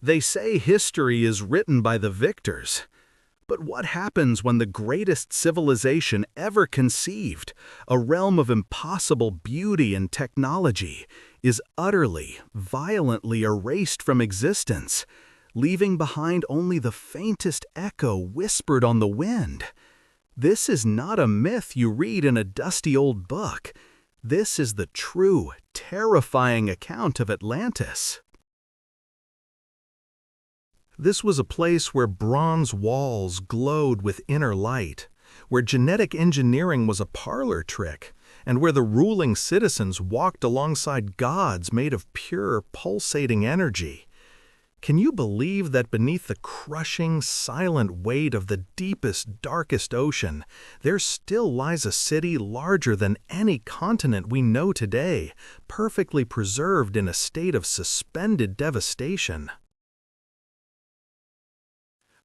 They say history is written by the victors. But what happens when the greatest civilization ever conceived, a realm of impossible beauty and technology, is utterly, violently erased from existence, leaving behind only the faintest echo whispered on the wind? This is not a myth you read in a dusty old book. This is the true, terrifying account of Atlantis. This was a place where bronze walls glowed with inner light, where genetic engineering was a parlor trick, and where the ruling citizens walked alongside gods made of pure, pulsating energy. Can you believe that beneath the crushing, silent weight of the deepest, darkest ocean, there still lies a city larger than any continent we know today, perfectly preserved in a state of suspended devastation?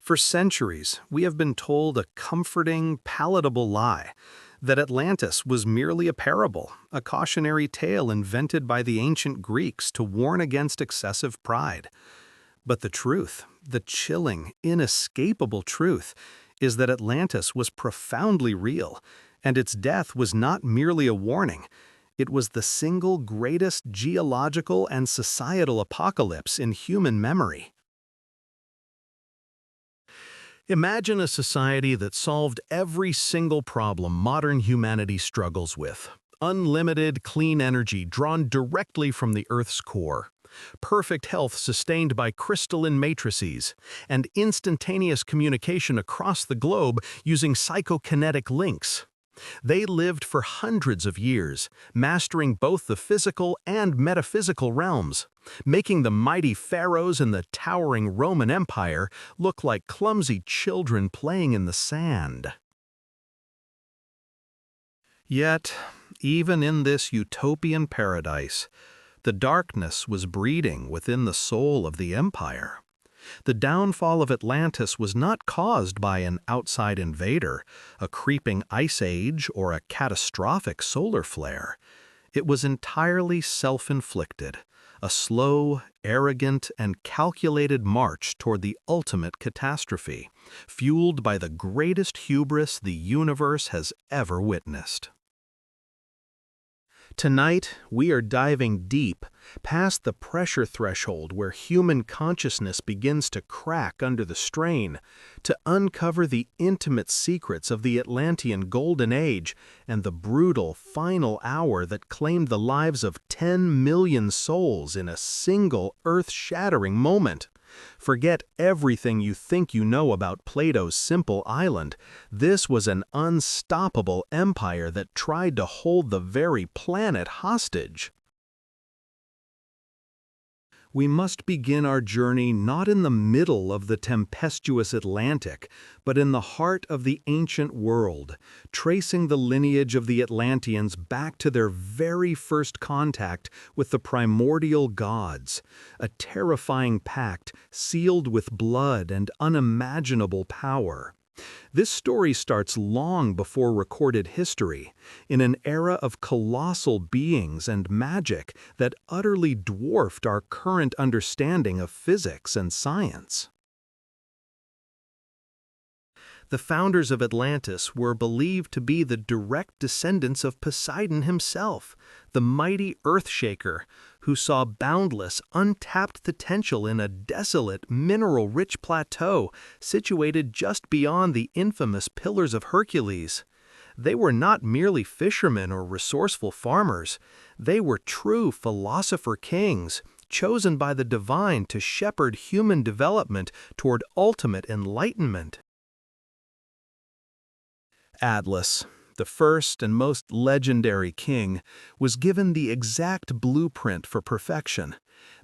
For centuries, we have been told a comforting, palatable lie that Atlantis was merely a parable, a cautionary tale invented by the ancient Greeks to warn against excessive pride. But the truth, the chilling, inescapable truth, is that Atlantis was profoundly real, and its death was not merely a warning. It was the single greatest geological and societal apocalypse in human memory. Imagine a society that solved every single problem modern humanity struggles with. Unlimited, clean energy drawn directly from the Earth's core. Perfect health sustained by crystalline matrices, and instantaneous communication across the globe using psychokinetic links. They lived for hundreds of years, mastering both the physical and metaphysical realms, making the mighty pharaohs and the towering Roman Empire look like clumsy children playing in the sand. Yet, even in this utopian paradise, the darkness was breeding within the soul of the empire. The downfall of Atlantis was not caused by an outside invader, a creeping ice age, or a catastrophic solar flare. It was entirely self-inflicted, a slow, arrogant, and calculated march toward the ultimate catastrophe, fueled by the greatest hubris the universe has ever witnessed. Tonight, we are diving deep, past the pressure threshold where human consciousness begins to crack under the strain, to uncover the intimate secrets of the Atlantean Golden Age and the brutal, final hour that claimed the lives of 10 million souls in a single earth-shattering moment. Forget everything you think you know about Plato's simple island. This was an unstoppable empire that tried to hold the very planet hostage. We must begin our journey not in the middle of the tempestuous Atlantic, but in the heart of the ancient world, tracing the lineage of the Atlanteans back to their very first contact with the primordial gods, a terrifying pact sealed with blood and unimaginable power. This story starts long before recorded history, in an era of colossal beings and magic that utterly dwarfed our current understanding of physics and science. The founders of Atlantis were believed to be the direct descendants of Poseidon himself, the mighty earthshaker, who saw boundless, untapped potential in a desolate, mineral-rich plateau situated just beyond the infamous Pillars of Hercules. They were not merely fishermen or resourceful farmers. They were true philosopher kings, chosen by the divine to shepherd human development toward ultimate enlightenment. Atlas, the first and most legendary king, was given the exact blueprint for perfection.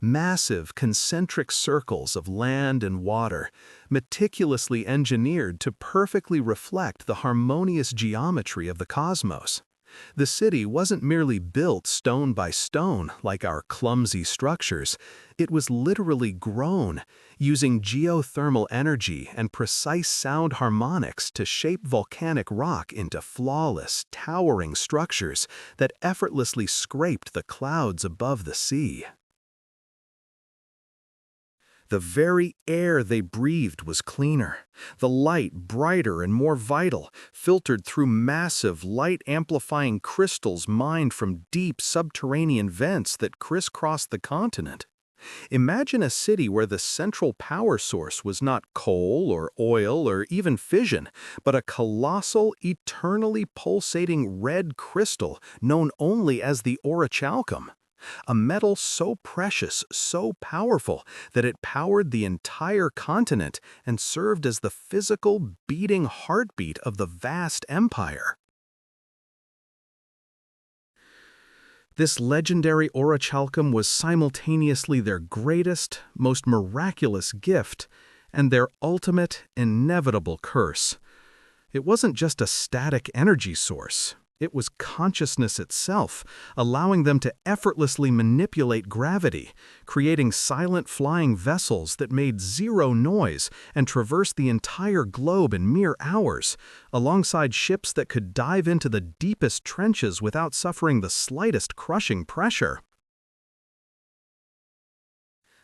Massive concentric circles of land and water, meticulously engineered to perfectly reflect the harmonious geometry of the cosmos. The city wasn't merely built stone by stone like our clumsy structures. It was literally grown, using geothermal energy and precise sound harmonics to shape volcanic rock into flawless, towering structures that effortlessly scraped the clouds above the sea. The very air they breathed was cleaner, the light brighter and more vital, filtered through massive light-amplifying crystals mined from deep subterranean vents that crisscrossed the continent. Imagine a city where the central power source was not coal or oil or even fission, but a colossal, eternally pulsating red crystal known only as the orichalcum. A metal so precious, so powerful, that it powered the entire continent and served as the physical, beating heartbeat of the vast empire. This legendary orichalcum was simultaneously their greatest, most miraculous gift, and their ultimate, inevitable curse. It wasn't just a static energy source. It was consciousness itself, allowing them to effortlessly manipulate gravity, creating silent flying vessels that made zero noise and traversed the entire globe in mere hours, alongside ships that could dive into the deepest trenches without suffering the slightest crushing pressure.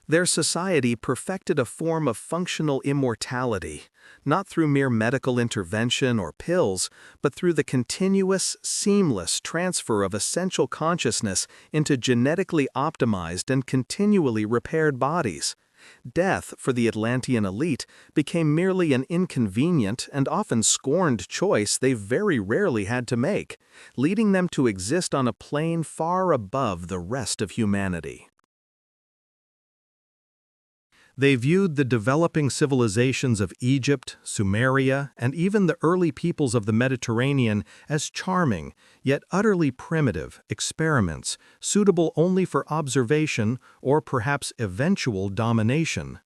Their society perfected a form of functional immortality, not through mere medical intervention or pills, but through the continuous, seamless transfer of essential consciousness into genetically optimized and continually repaired bodies. Death, for the Atlantean elite, became merely an inconvenient and often scorned choice they very rarely had to make, leading them to exist on a plane far above the rest of humanity. They viewed the developing civilizations of Egypt, Sumeria, and even the early peoples of the Mediterranean as charming, yet utterly primitive, experiments, suitable only for observation or perhaps eventual domination.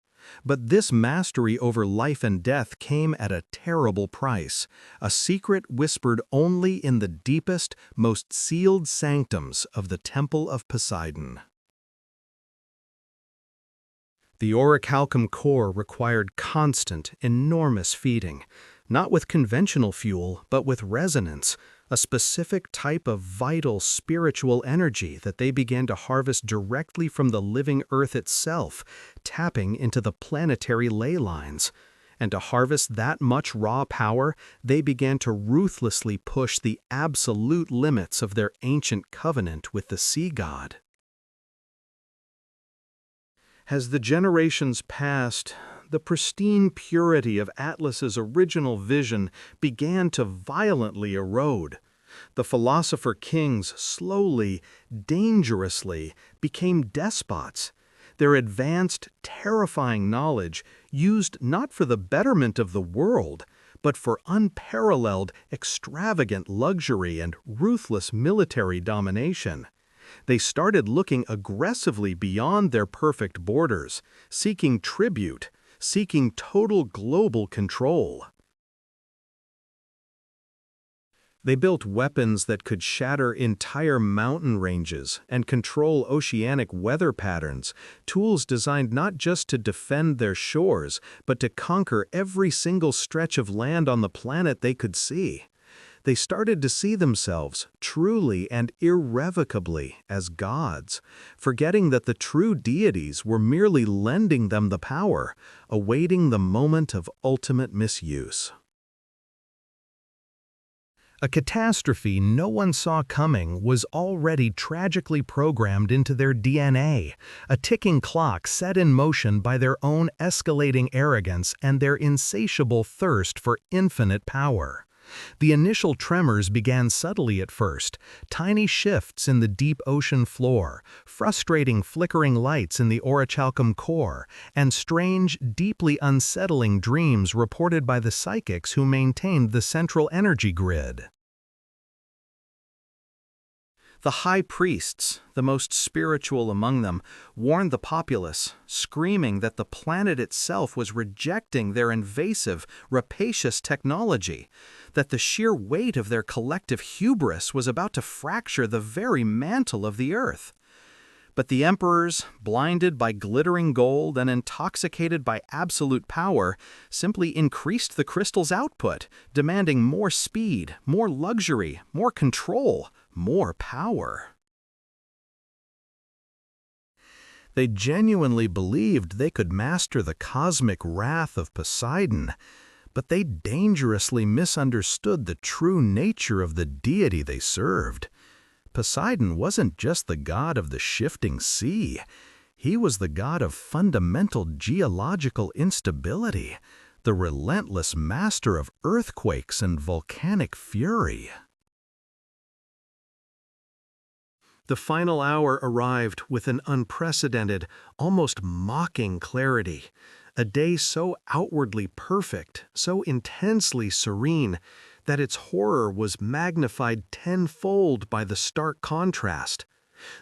But this mastery over life and death came at a terrible price, a secret whispered only in the deepest, most sealed sanctums of the Temple of Poseidon. The orichalcum core required constant, enormous feeding, not with conventional fuel, but with resonance, a specific type of vital spiritual energy that they began to harvest directly from the living earth itself, tapping into the planetary ley lines. And to harvest that much raw power, they began to ruthlessly push the absolute limits of their ancient covenant with the sea god. As the generations passed, the pristine purity of Atlas's original vision began to violently erode. The philosopher-kings slowly, dangerously, became despots. Their advanced, terrifying knowledge, used not for the betterment of the world, but for unparalleled, extravagant luxury and ruthless military domination. They started looking aggressively beyond their perfect borders, seeking tribute, seeking total global control. They built weapons that could shatter entire mountain ranges and control oceanic weather patterns, tools designed not just to defend their shores, but to conquer every single stretch of land on the planet they could see. They started to see themselves, truly and irrevocably, as gods, forgetting that the true deities were merely lending them the power, awaiting the moment of ultimate misuse. A catastrophe no one saw coming was already tragically programmed into their DNA, a ticking clock set in motion by their own escalating arrogance and their insatiable thirst for infinite power. The initial tremors began subtly at first, tiny shifts in the deep ocean floor, frustrating flickering lights in the orichalcum core, and strange, deeply unsettling dreams reported by the psychics who maintained the central energy grid. The high priests, the most spiritual among them, warned the populace, screaming that the planet itself was rejecting their invasive, rapacious technology, that the sheer weight of their collective hubris was about to fracture the very mantle of the earth. But the emperors, blinded by glittering gold and intoxicated by absolute power, simply increased the crystal's output, demanding more speed, more luxury, more control, more power. They genuinely believed they could master the cosmic wrath of Poseidon, but they dangerously misunderstood the true nature of the deity they served. Poseidon wasn't just the god of the shifting sea. He was the god of fundamental geological instability, the relentless master of earthquakes and volcanic fury. The final hour arrived with an unprecedented, almost mocking clarity. A day so outwardly perfect, so intensely serene, that its horror was magnified tenfold by the stark contrast.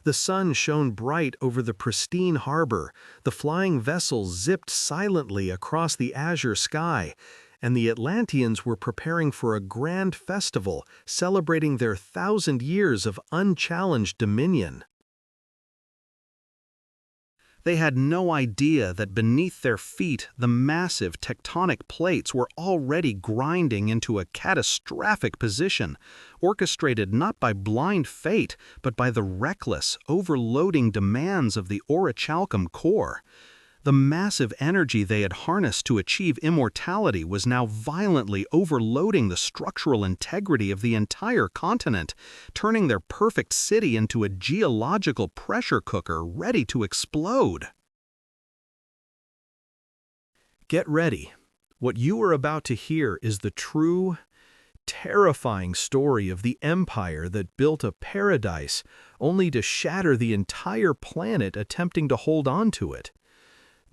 The sun shone bright over the pristine harbor, the flying vessels zipped silently across the azure sky, and the Atlanteans were preparing for a grand festival celebrating their 1,000 years of unchallenged dominion. They had no idea that beneath their feet the massive tectonic plates were already grinding into a catastrophic position, orchestrated not by blind fate but by the reckless, overloading demands of the orichalcum core. The massive energy they had harnessed to achieve immortality was now violently overloading the structural integrity of the entire continent, turning their perfect city into a geological pressure cooker ready to explode. Get ready. What you are about to hear is the true, terrifying story of the empire that built a paradise only to shatter the entire planet attempting to hold on to it.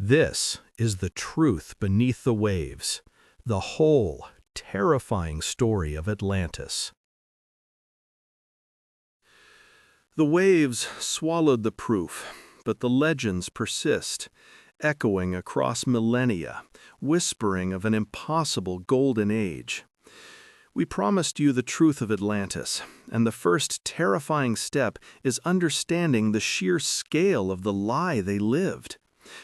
This is the truth beneath the waves, the whole, terrifying story of Atlantis. The waves swallowed the proof, but the legends persist, echoing across millennia, whispering of an impossible golden age. We promised you the truth of Atlantis, and the first terrifying step is understanding the sheer scale of the lie they lived.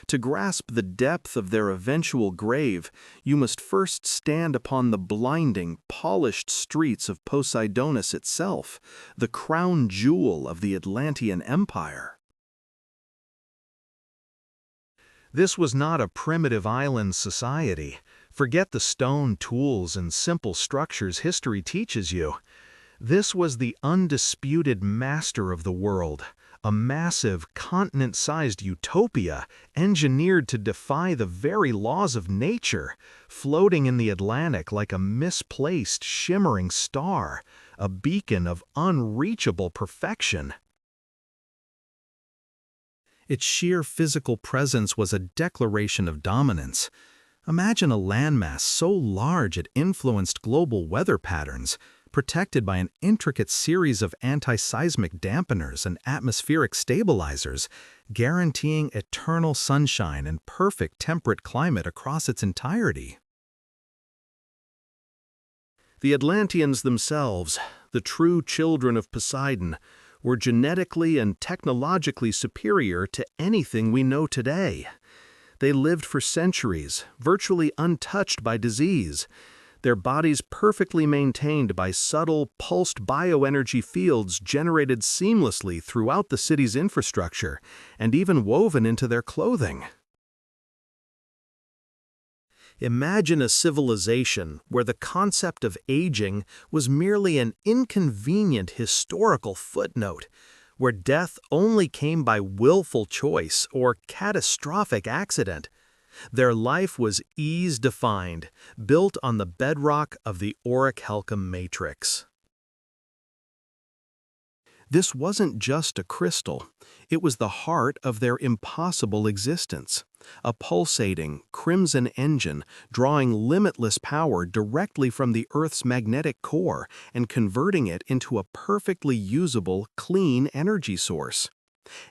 To grasp the depth of their eventual grave, you must first stand upon the blinding, polished streets of Poseidonis itself, the crown jewel of the Atlantean Empire. This was not a primitive island society. Forget the stone tools and simple structures history teaches you. This was the undisputed master of the world, a massive, continent-sized utopia engineered to defy the very laws of nature, floating in the Atlantic like a misplaced, shimmering star, a beacon of unreachable perfection. Its sheer physical presence was a declaration of dominance. Imagine a landmass so large it influenced global weather patterns, protected by an intricate series of anti-seismic dampeners and atmospheric stabilizers, guaranteeing eternal sunshine and perfect temperate climate across its entirety. The Atlanteans themselves, the true children of Poseidon, were genetically and technologically superior to anything we know today. They lived for centuries, virtually untouched by disease, their bodies perfectly maintained by subtle, pulsed bioenergy fields generated seamlessly throughout the city's infrastructure and even woven into their clothing. Imagine a civilization where the concept of aging was merely an inconvenient historical footnote, where death only came by willful choice or catastrophic accident. Their life was ease-defined, built on the bedrock of the orichalcum matrix. This wasn't just a crystal, it was the heart of their impossible existence, a pulsating, crimson engine drawing limitless power directly from the Earth's magnetic core and converting it into a perfectly usable, clean energy source.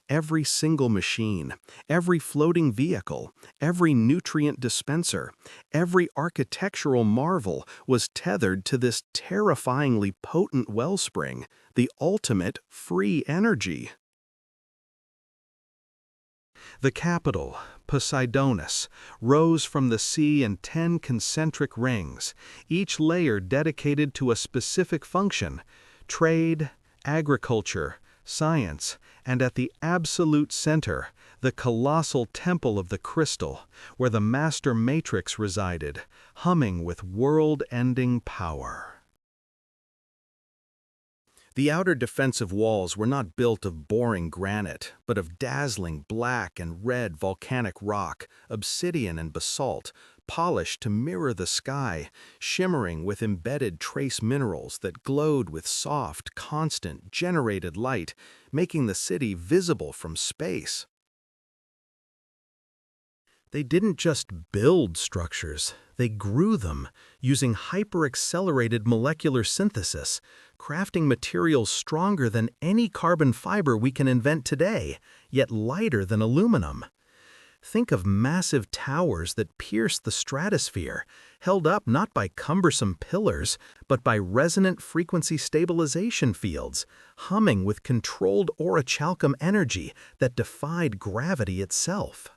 Every single machine, every floating vehicle, every nutrient dispenser, every architectural marvel was tethered to this terrifyingly potent wellspring, the ultimate free energy. The capital, Poseidonis, rose from the sea in 10 concentric rings, each layer dedicated to a specific function: trade, agriculture, science, and at the absolute center, the colossal temple of the crystal, where the master matrix resided, humming with world-ending power. The outer defensive walls were not built of boring granite, but of dazzling black and red volcanic rock, obsidian and basalt, polished to mirror the sky, shimmering with embedded trace minerals that glowed with soft, constant, generated light, making the city visible from space. They didn't just build structures, they grew them, using hyper-accelerated molecular synthesis, crafting materials stronger than any carbon fiber we can invent today, yet lighter than aluminum. Think of massive towers that pierce the stratosphere, held up not by cumbersome pillars, but by resonant frequency stabilization fields, humming with controlled orichalcum energy that defied gravity itself.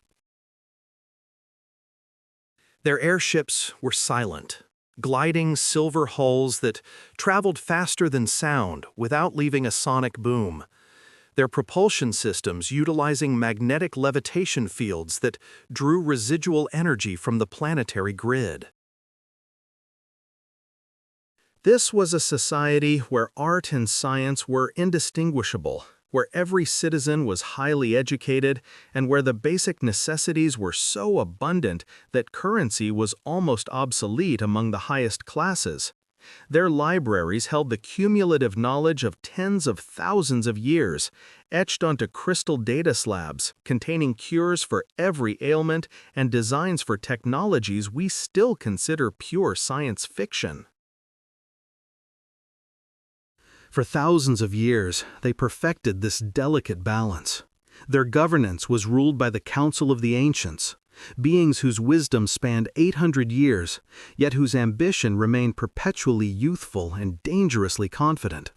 Their airships were silent, gliding silver hulls that traveled faster than sound without leaving a sonic boom. Their propulsion systems utilizing magnetic levitation fields that drew residual energy from the planetary grid. This was a society where art and science were indistinguishable, where every citizen was highly educated, and where the basic necessities were so abundant that currency was almost obsolete among the highest classes. Their libraries held the cumulative knowledge of tens of thousands of years, etched onto crystal data slabs containing cures for every ailment and designs for technologies we still consider pure science fiction. For thousands of years, they perfected this delicate balance. Their governance was ruled by the Council of the Ancients, beings whose wisdom spanned 800 years, yet whose ambition remained perpetually youthful and dangerously confident,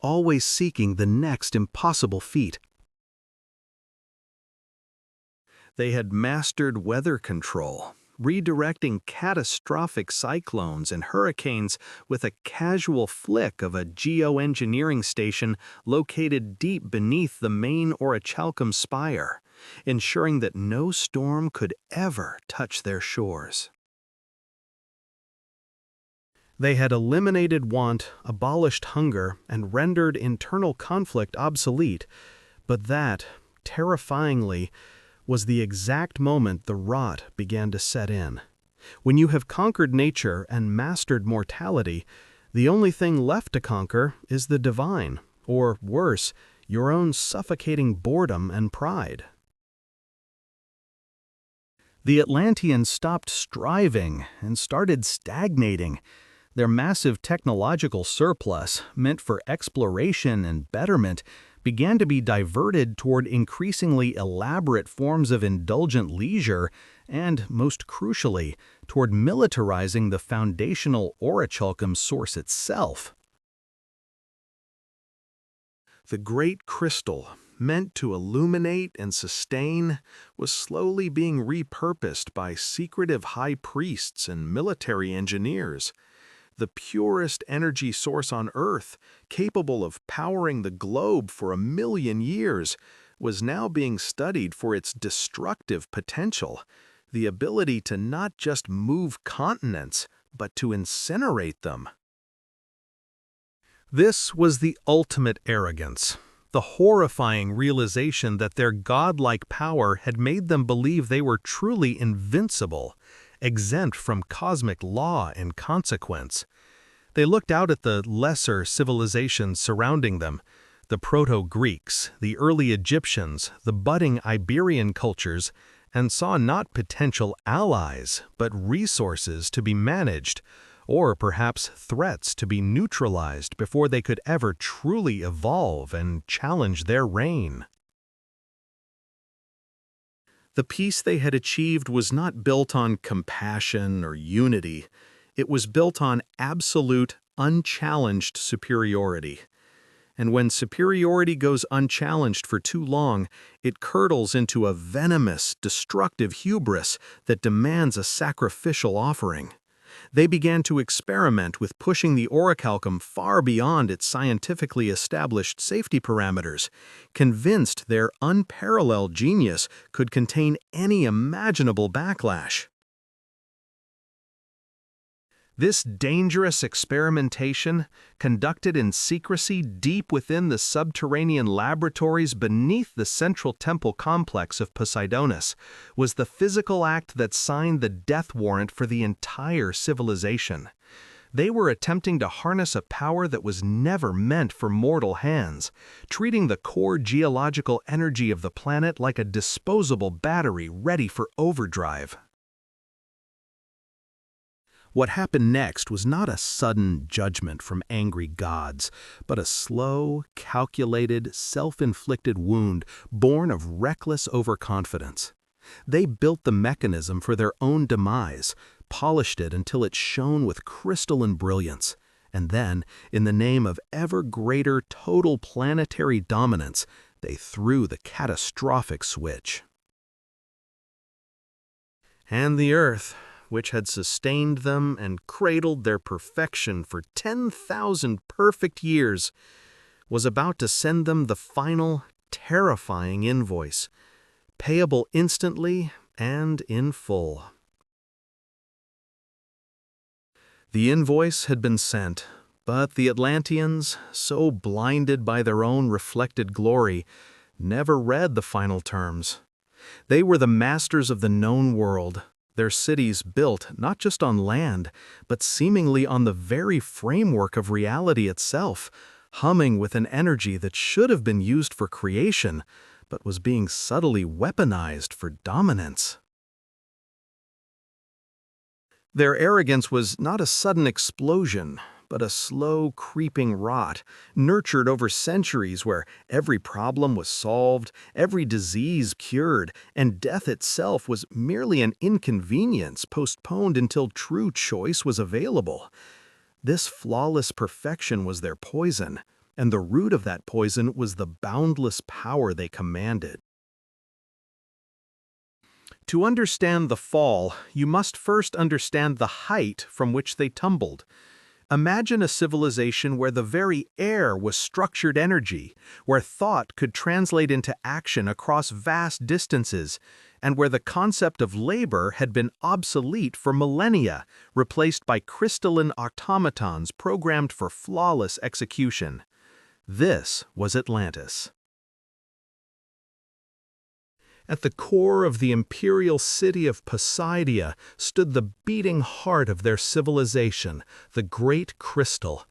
always seeking the next impossible feat. They had mastered weather control, redirecting catastrophic cyclones and hurricanes with a casual flick of a geoengineering station located deep beneath the main orichalcum spire, ensuring that no storm could ever touch their shores. They had eliminated want, abolished hunger, and rendered internal conflict obsolete, but that, terrifyingly, was the exact moment the rot began to set in. When you have conquered nature and mastered mortality, the only thing left to conquer is the divine, or worse, your own suffocating boredom and pride. The Atlanteans stopped striving and started stagnating. Their massive technological surplus, meant for exploration and betterment, began to be diverted toward increasingly elaborate forms of indulgent leisure and, most crucially, toward militarizing the foundational orichalcum source itself. The great crystal, meant to illuminate and sustain, was slowly being repurposed by secretive high priests and military engineers. The purest energy source on Earth, capable of powering the globe for 1,000,000 years, was now being studied for its destructive potential, the ability to not just move continents, but to incinerate them. This was the ultimate arrogance, the horrifying realization that their godlike power had made them believe they were truly invincible, exempt from cosmic law and consequence. They looked out at the lesser civilizations surrounding them, the Proto-Greeks, the early Egyptians, the budding Iberian cultures, and saw not potential allies, but resources to be managed, or perhaps threats to be neutralized before they could ever truly evolve and challenge their reign. The peace they had achieved was not built on compassion or unity. It was built on absolute, unchallenged superiority. And when superiority goes unchallenged for too long, it curdles into a venomous, destructive hubris that demands a sacrificial offering. They began to experiment with pushing the orichalcum far beyond its scientifically established safety parameters, convinced their unparalleled genius could contain any imaginable backlash. This dangerous experimentation, conducted in secrecy deep within the subterranean laboratories beneath the central temple complex of Poseidonis, was the physical act that signed the death warrant for the entire civilization. They were attempting to harness a power that was never meant for mortal hands, treating the core geological energy of the planet like a disposable battery ready for overdrive. What happened next was not a sudden judgment from angry gods, but a slow, calculated, self-inflicted wound born of reckless overconfidence. They built the mechanism for their own demise, polished it until it shone with crystalline brilliance, and then, in the name of ever greater total planetary dominance, they threw the catastrophic switch. And the Earth, which had sustained them and cradled their perfection for 10,000 perfect years, was about to send them the final, terrifying invoice, payable instantly and in full. The invoice had been sent, but the Atlanteans, so blinded by their own reflected glory, never read the final terms. They were the masters of the known world, their cities built not just on land, but seemingly on the very framework of reality itself, humming with an energy that should have been used for creation, but was being subtly weaponized for dominance. Their arrogance was not a sudden explosion, but a slow, creeping rot, nurtured over centuries where every problem was solved, every disease cured, and death itself was merely an inconvenience postponed until true choice was available. This flawless perfection was their poison, and the root of that poison was the boundless power they commanded. To understand the fall, you must first understand the height from which they tumbled. Imagine a civilization where the very air was structured energy, where thought could translate into action across vast distances, and where the concept of labor had been obsolete for millennia, replaced by crystalline automatons programmed for flawless execution. This was Atlantis. At the core of the imperial city of Poseidia stood the beating heart of their civilization, the Great Crystal.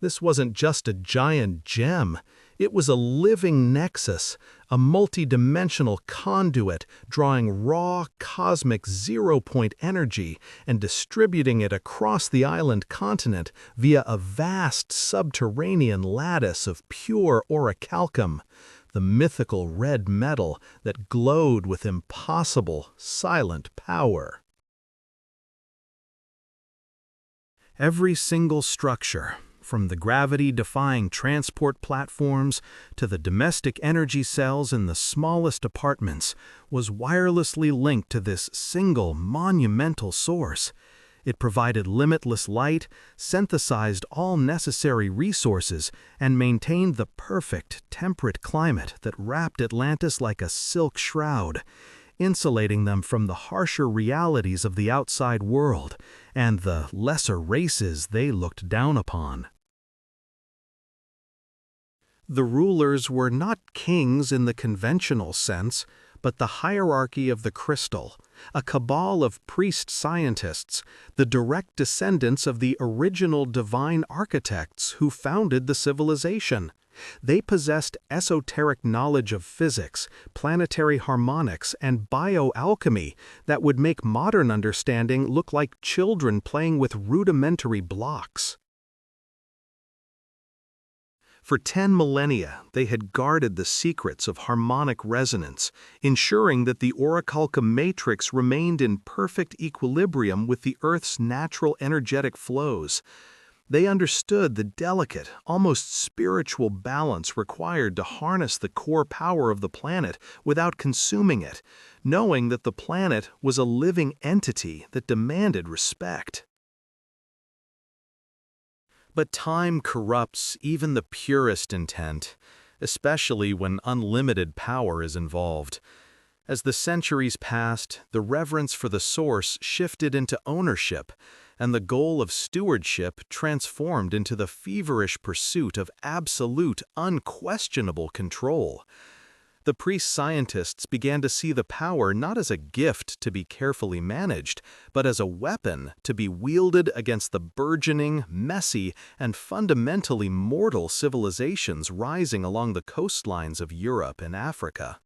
This wasn't just a giant gem. It was a living nexus, a multidimensional conduit drawing raw cosmic zero-point energy and distributing it across the island continent via a vast subterranean lattice of pure orichalcum, the mythical red metal that glowed with impossible, silent power. Every single structure, from the gravity-defying transport platforms to the domestic energy cells in the smallest apartments, was wirelessly linked to this single monumental source. It provided limitless light, synthesized all necessary resources, and maintained the perfect, temperate climate that wrapped Atlantis like a silk shroud, insulating them from the harsher realities of the outside world and the lesser races they looked down upon. The rulers were not kings in the conventional sense, but the hierarchy of the crystal, a cabal of priest-scientists, the direct descendants of the original divine architects who founded the civilization. They possessed esoteric knowledge of physics, planetary harmonics, and bioalchemy that would make modern understanding look like children playing with rudimentary blocks. For 10 millennia, they had guarded the secrets of harmonic resonance, ensuring that the orichalcum matrix remained in perfect equilibrium with the Earth's natural energetic flows. They understood the delicate, almost spiritual balance required to harness the core power of the planet without consuming it, knowing that the planet was a living entity that demanded respect. But time corrupts even the purest intent, especially when unlimited power is involved. As the centuries passed, the reverence for the source shifted into ownership, and the goal of stewardship transformed into the feverish pursuit of absolute, unquestionable control. The priest-scientists began to see the power not as a gift to be carefully managed, but as a weapon to be wielded against the burgeoning, messy, and fundamentally mortal civilizations rising along the coastlines of Europe and Africa.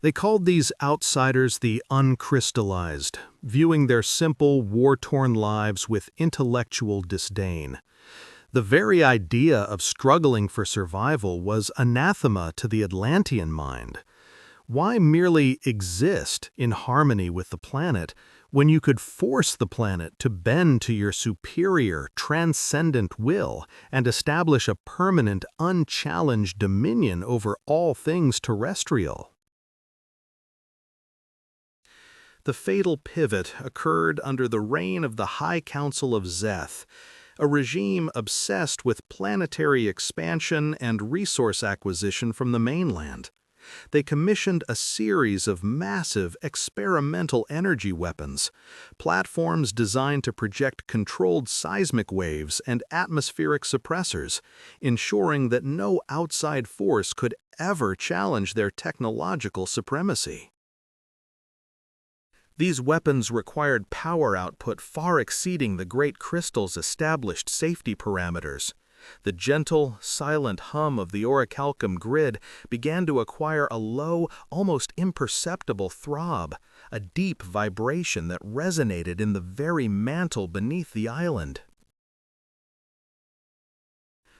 They called these outsiders the uncrystallized, viewing their simple, war-torn lives with intellectual disdain. The very idea of struggling for survival was anathema to the Atlantean mind. Why merely exist in harmony with the planet when you could force the planet to bend to your superior, transcendent will and establish a permanent, unchallenged dominion over all things terrestrial? The fatal pivot occurred under the reign of the High Council of Zeth, a regime obsessed with planetary expansion and resource acquisition from the mainland. They commissioned a series of massive experimental energy weapons, platforms designed to project controlled seismic waves and atmospheric suppressors, ensuring that no outside force could ever challenge their technological supremacy. These weapons required power output far exceeding the great crystal's established safety parameters. The gentle, silent hum of the orichalcum grid began to acquire a low, almost imperceptible throb, a deep vibration that resonated in the very mantle beneath the island.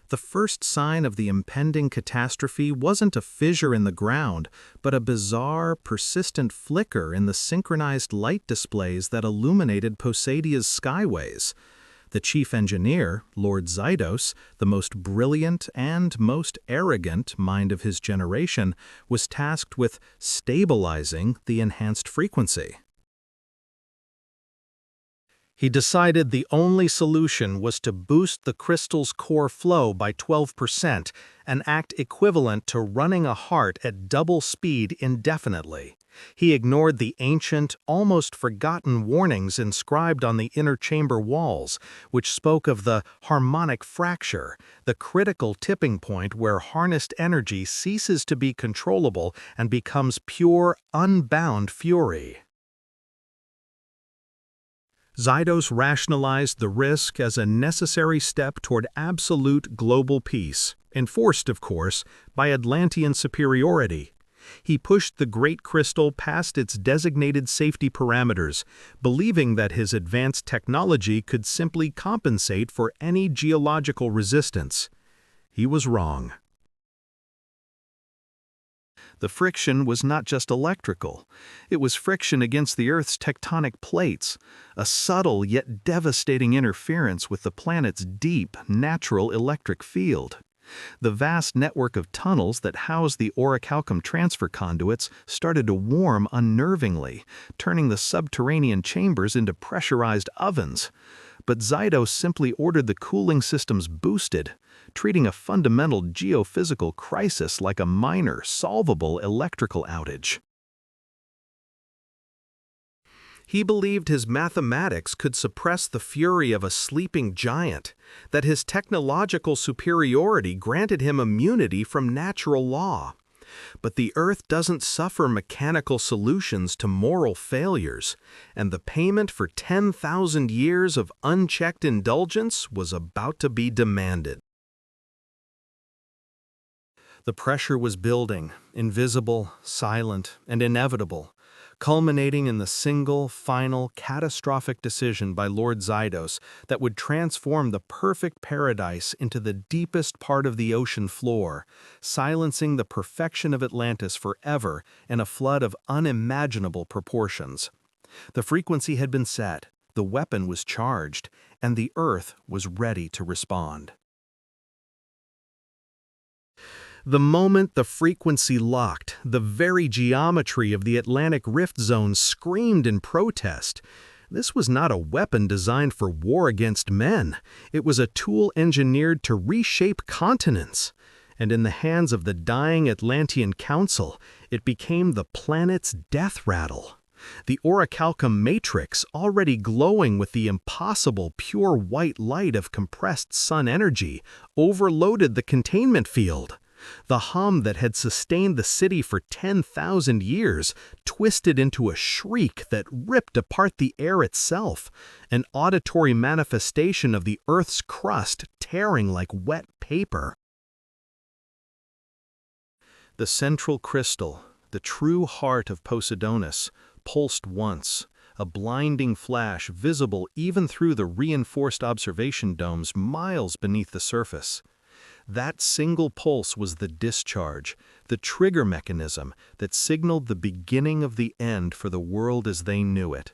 The first sign of the impending catastrophe wasn't a fissure in the ground, but a bizarre, persistent flicker in the synchronized light displays that illuminated Poseidia's skyways. The chief engineer, Lord Zydos, the most brilliant and most arrogant mind of his generation, was tasked with stabilizing the enhanced frequency. He decided the only solution was to boost the crystal's core flow by 12%, an act equivalent to running a heart at double speed indefinitely. He ignored the ancient, almost forgotten warnings inscribed on the inner chamber walls, which spoke of the harmonic fracture, the critical tipping point where harnessed energy ceases to be controllable and becomes pure, unbound fury. Zydos rationalized the risk as a necessary step toward absolute global peace, enforced, of course, by Atlantean superiority. He pushed the Great Crystal past its designated safety parameters, believing that his advanced technology could simply compensate for any geological resistance. He was wrong. The friction was not just electrical. It was friction against the Earth's tectonic plates, a subtle yet devastating interference with the planet's deep, natural electric field. The vast network of tunnels that housed the orichalcum transfer conduits started to warm unnervingly, turning the subterranean chambers into pressurized ovens. But Zydos simply ordered the cooling systems boosted, treating a fundamental geophysical crisis like a minor, solvable electrical outage. He believed his mathematics could suppress the fury of a sleeping giant, that his technological superiority granted him immunity from natural law. But the Earth doesn't suffer mechanical solutions to moral failures, and the payment for 10,000 years of unchecked indulgence was about to be demanded. The pressure was building, invisible, silent, and inevitable, culminating in the single, final, catastrophic decision by Lord Zydos that would transform the perfect paradise into the deepest part of the ocean floor, silencing the perfection of Atlantis forever in a flood of unimaginable proportions. The frequency had been set, the weapon was charged, and the Earth was ready to respond. The moment the frequency locked, the very geometry of the Atlantic Rift Zone screamed in protest. This was not a weapon designed for war against men. It was a tool engineered to reshape continents. And in the hands of the dying Atlantean Council, it became the planet's death rattle. The orichalcum matrix, already glowing with the impossible pure white light of compressed sun energy, overloaded the containment field. The hum that had sustained the city for 10,000 years twisted into a shriek that ripped apart the air itself, an auditory manifestation of the Earth's crust tearing like wet paper. The central crystal, the true heart of Poseidonis, pulsed once, a blinding flash visible even through the reinforced observation domes miles beneath the surface. That single pulse was the discharge, the trigger mechanism that signaled the beginning of the end for the world as they knew it.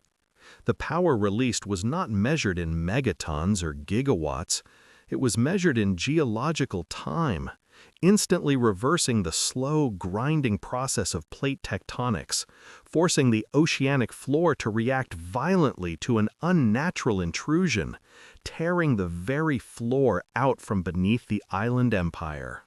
The power released was not measured in megatons or gigawatts. It was measured in geological time, instantly reversing the slow, grinding process of plate tectonics, forcing the oceanic floor to react violently to an unnatural intrusion, tearing the very floor out from beneath the island empire.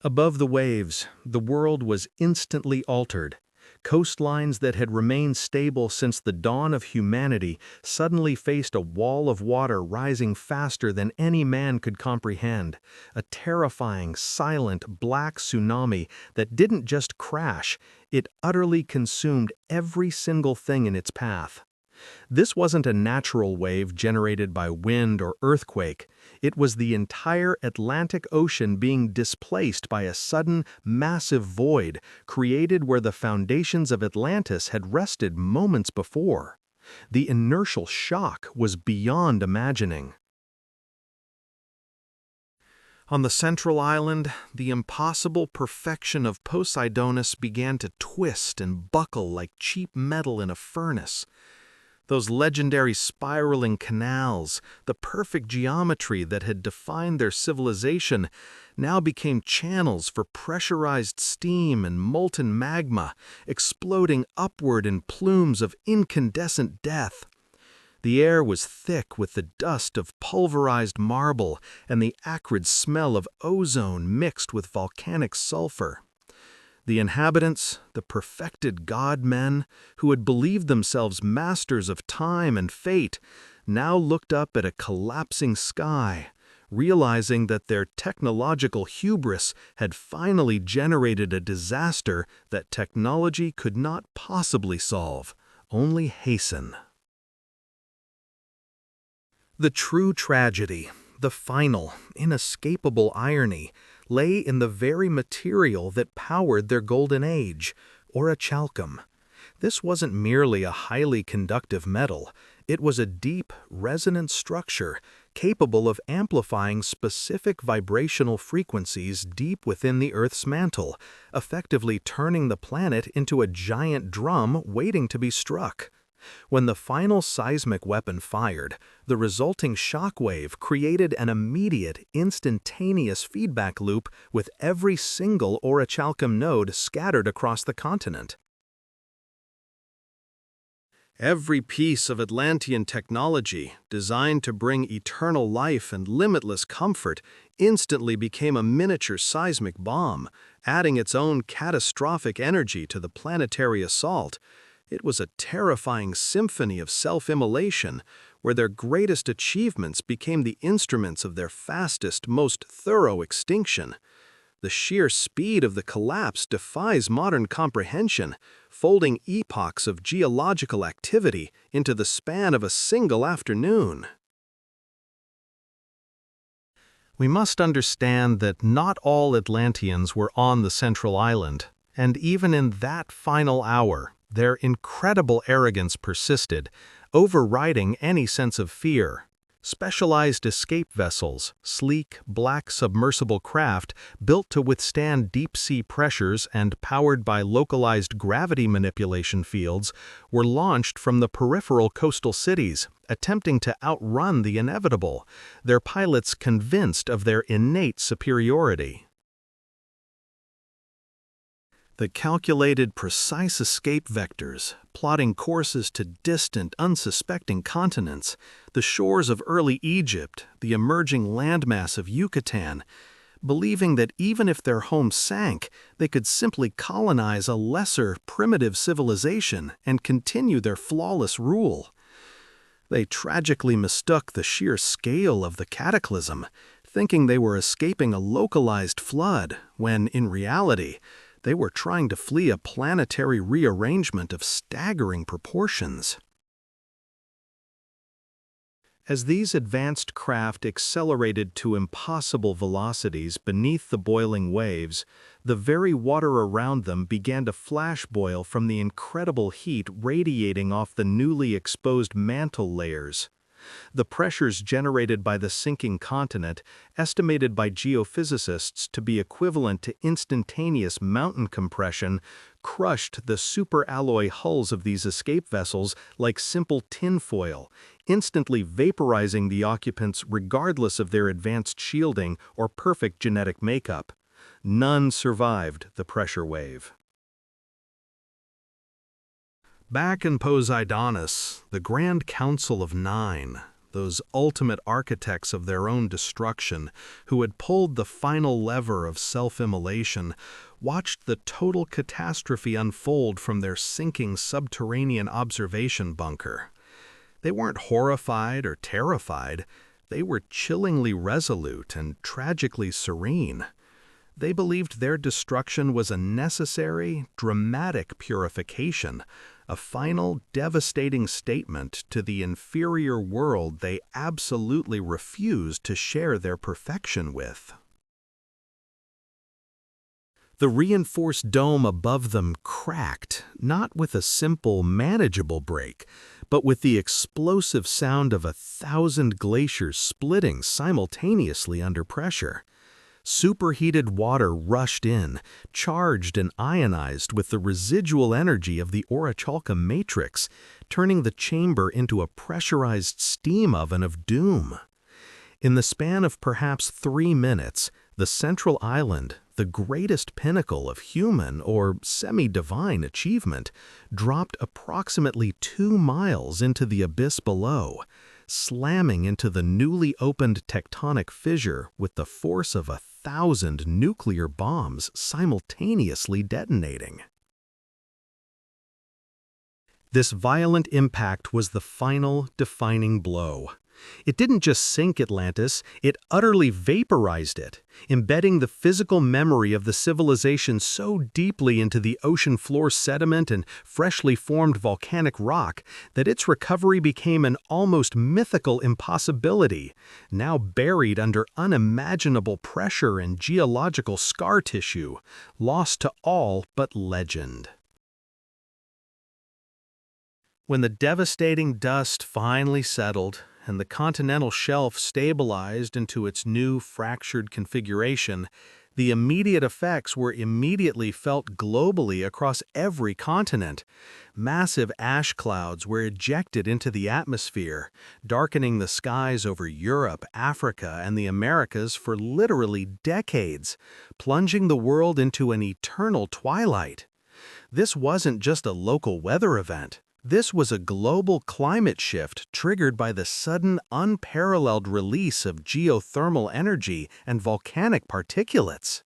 Above the waves, the world was instantly altered. Coastlines that had remained stable since the dawn of humanity suddenly faced a wall of water rising faster than any man could comprehend, a terrifying, silent, black tsunami that didn't just crash, it utterly consumed every single thing in its path. This wasn't a natural wave generated by wind or earthquake. It was the entire Atlantic Ocean being displaced by a sudden, massive void created where the foundations of Atlantis had rested moments before. The inertial shock was beyond imagining. On the central island, the impossible perfection of Poseidonis began to twist and buckle like cheap metal in a furnace. Those legendary spiraling canals, the perfect geometry that had defined their civilization, now became channels for pressurized steam and molten magma, exploding upward in plumes of incandescent death. The air was thick with the dust of pulverized marble and the acrid smell of ozone mixed with volcanic sulfur. The inhabitants, the perfected god-men, who had believed themselves masters of time and fate, now looked up at a collapsing sky, realizing that their technological hubris had finally generated a disaster that technology could not possibly solve, only hasten. The true tragedy, the final, inescapable irony, lay in the very material that powered their golden age, orichalcum. This wasn't merely a highly conductive metal, it was a deep, resonant structure capable of amplifying specific vibrational frequencies deep within the Earth's mantle, effectively turning the planet into a giant drum waiting to be struck. When the final seismic weapon fired, the resulting shock wave created an immediate, instantaneous feedback loop with every single orichalcum node scattered across the continent. Every piece of Atlantean technology, designed to bring eternal life and limitless comfort, instantly became a miniature seismic bomb, adding its own catastrophic energy to the planetary assault. It was a terrifying symphony of self-immolation, where their greatest achievements became the instruments of their fastest, most thorough extinction. The sheer speed of the collapse defies modern comprehension, folding epochs of geological activity into the span of a single afternoon. We must understand that not all Atlanteans were on the central island, and even in that final hour, their incredible arrogance persisted, overriding any sense of fear. Specialized escape vessels, sleek, black submersible craft built to withstand deep-sea pressures and powered by localized gravity manipulation fields, were launched from the peripheral coastal cities, attempting to outrun the inevitable, their pilots convinced of their innate superiority. The calculated, precise escape vectors, plotting courses to distant, unsuspecting continents, the shores of early Egypt, the emerging landmass of Yucatan, believing that even if their home sank, they could simply colonize a lesser, primitive civilization and continue their flawless rule. They tragically mistook the sheer scale of the cataclysm, thinking they were escaping a localized flood, when, in reality, they were trying to flee a planetary rearrangement of staggering proportions. As these advanced craft accelerated to impossible velocities beneath the boiling waves, the very water around them began to flash boil from the incredible heat radiating off the newly exposed mantle layers. The pressures generated by the sinking continent, estimated by geophysicists to be equivalent to instantaneous mountain compression, crushed the superalloy hulls of these escape vessels like simple tinfoil, instantly vaporizing the occupants regardless of their advanced shielding or perfect genetic makeup. None survived the pressure wave. Back in Poseidonis, the Grand Council of Nine, those ultimate architects of their own destruction, who had pulled the final lever of self-immolation, watched the total catastrophe unfold from their sinking subterranean observation bunker. They weren't horrified or terrified. They were chillingly resolute and tragically serene. They believed their destruction was a necessary, dramatic purification, a final, devastating statement to the inferior world they absolutely refused to share their perfection with. The reinforced dome above them cracked, not with a simple, manageable break, but with the explosive sound of 1,000 glaciers splitting simultaneously under pressure. Superheated water rushed in, charged and ionized with the residual energy of the Orichalca matrix, turning the chamber into a pressurized steam oven of doom. In the span of perhaps 3 minutes, the central island, the greatest pinnacle of human or semi-divine achievement, dropped approximately 2 miles into the abyss below, slamming into the newly opened tectonic fissure with the force of 1,000 nuclear bombs simultaneously detonating. This violent impact was the final defining blow. It didn't just sink Atlantis, it utterly vaporized it, embedding the physical memory of the civilization so deeply into the ocean floor sediment and freshly formed volcanic rock that its recovery became an almost mythical impossibility, now buried under unimaginable pressure and geological scar tissue, lost to all but legend. When the devastating dust finally settled, and the continental shelf stabilized into its new fractured configuration, the immediate effects were immediately felt globally across every continent. Massive ash clouds were ejected into the atmosphere, darkening the skies over Europe, Africa, and the Americas for literally decades, plunging the world into an eternal twilight. This wasn't just a local weather event. This was a global climate shift triggered by the sudden, unparalleled release of geothermal energy and volcanic particulates.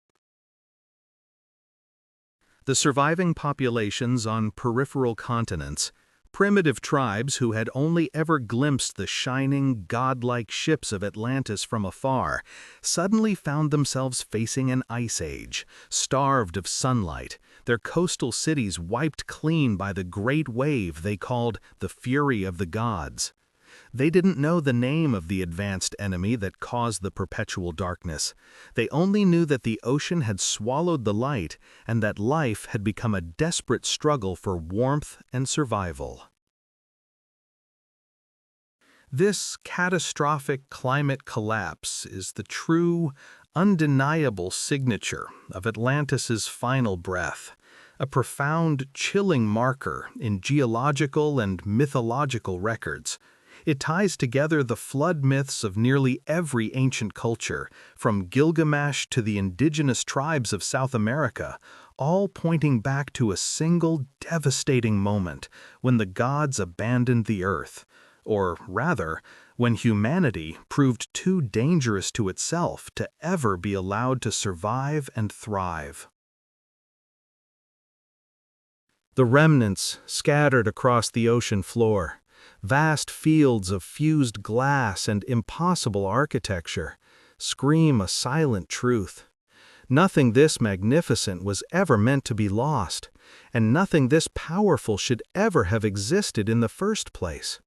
The surviving populations on peripheral continents, primitive tribes who had only ever glimpsed the shining, godlike ships of Atlantis from afar, suddenly found themselves facing an ice age, starved of sunlight, their coastal cities wiped clean by the great wave they called the Fury of the Gods. They didn't know the name of the advanced enemy that caused the perpetual darkness. They only knew that the ocean had swallowed the light and that life had become a desperate struggle for warmth and survival. This catastrophic climate collapse is the true, undeniable signature of Atlantis's final breath, a profound, chilling marker in geological and mythological records. It ties together the flood myths of nearly every ancient culture, from Gilgamesh to the indigenous tribes of South America, all pointing back to a single devastating moment when the gods abandoned the earth, or rather, when humanity proved too dangerous to itself to ever be allowed to survive and thrive. The remnants scattered across the ocean floor, vast fields of fused glass and impossible architecture, scream a silent truth. Nothing this magnificent was ever meant to be lost, and nothing this powerful should ever have existed in the first place.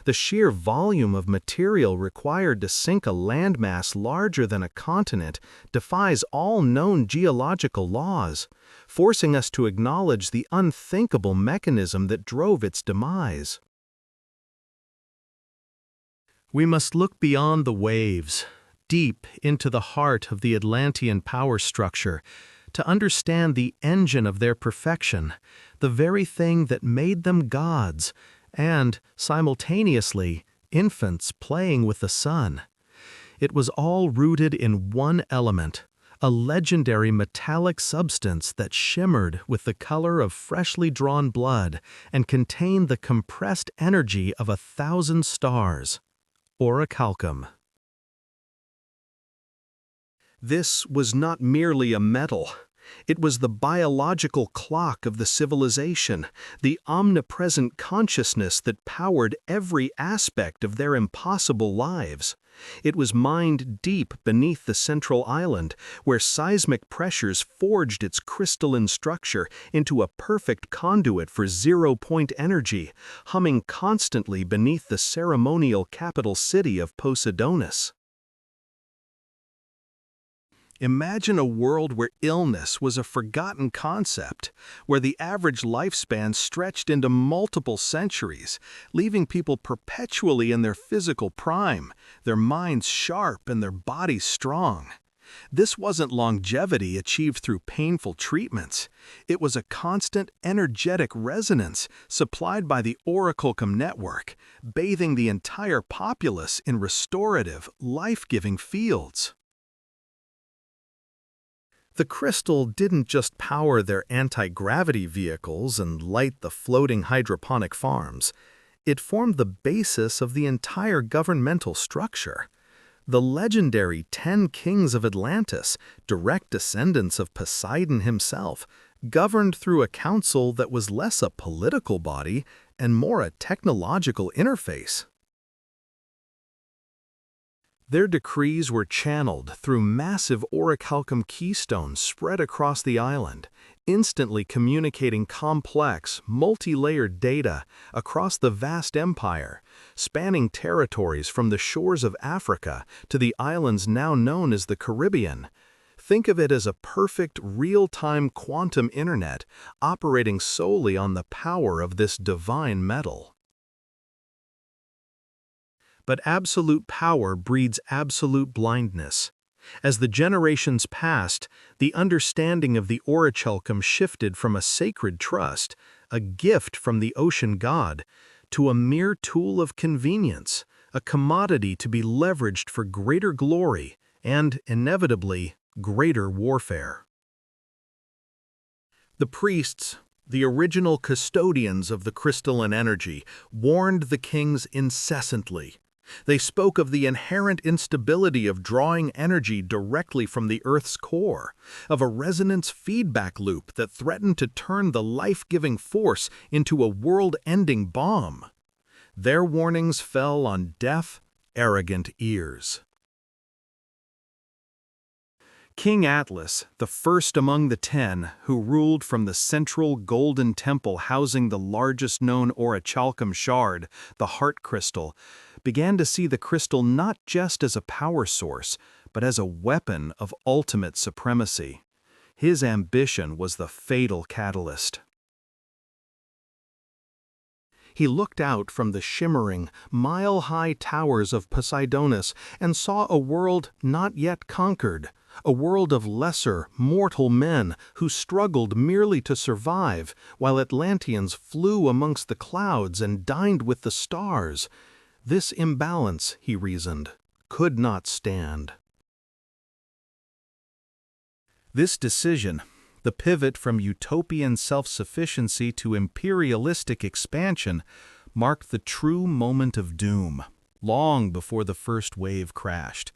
The sheer volume of material required to sink a landmass larger than a continent defies all known geological laws, forcing us to acknowledge the unthinkable mechanism that drove its demise. We must look beyond the waves, deep into the heart of the Atlantean power structure, to understand the engine of their perfection, the very thing that made them gods, and, simultaneously, infants playing with the sun. It was all rooted in one element, a legendary metallic substance that shimmered with the color of freshly drawn blood and contained the compressed energy of 1,000 stars. Orichalcum. This was not merely a metal. It was the biological clock of the civilization, the omnipresent consciousness that powered every aspect of their impossible lives. It was mined deep beneath the central island, where seismic pressures forged its crystalline structure into a perfect conduit for zero-point energy, humming constantly beneath the ceremonial capital city of Poseidonis. Imagine a world where illness was a forgotten concept, where the average lifespan stretched into multiple centuries, leaving people perpetually in their physical prime, their minds sharp and their bodies strong. This wasn't longevity achieved through painful treatments. It was a constant energetic resonance supplied by the Orichalcum network, bathing the entire populace in restorative, life-giving fields. The crystal didn't just power their anti-gravity vehicles and light the floating hydroponic farms. It formed the basis of the entire governmental structure. The legendary 10 kings of Atlantis, direct descendants of Poseidon himself, governed through a council that was less a political body and more a technological interface. Their decrees were channeled through massive orichalcum keystones spread across the island, instantly communicating complex, multi-layered data across the vast empire, spanning territories from the shores of Africa to the islands now known as the Caribbean. Think of it as a perfect, real-time quantum internet operating solely on the power of this divine metal. But absolute power breeds absolute blindness. As the generations passed, the understanding of the orichalcum shifted from a sacred trust, a gift from the ocean god, to a mere tool of convenience, a commodity to be leveraged for greater glory and, inevitably, greater warfare. The priests, the original custodians of the crystalline energy, warned the kings incessantly. They spoke of the inherent instability of drawing energy directly from the Earth's core, of a resonance feedback loop that threatened to turn the life-giving force into a world-ending bomb. Their warnings fell on deaf, arrogant ears. King Atlas, the first among the 10 who ruled from the central golden temple housing the largest known orichalcum shard, the heart crystal, began to see the crystal not just as a power source, but as a weapon of ultimate supremacy. His ambition was the fatal catalyst. He looked out from the shimmering, mile-high towers of Poseidonis and saw a world not yet conquered, a world of lesser, mortal men who struggled merely to survive, while Atlanteans flew amongst the clouds and dined with the stars. This imbalance, he reasoned, could not stand. This decision, the pivot from utopian self-sufficiency to imperialistic expansion, marked the true moment of doom, long before the first wave crashed.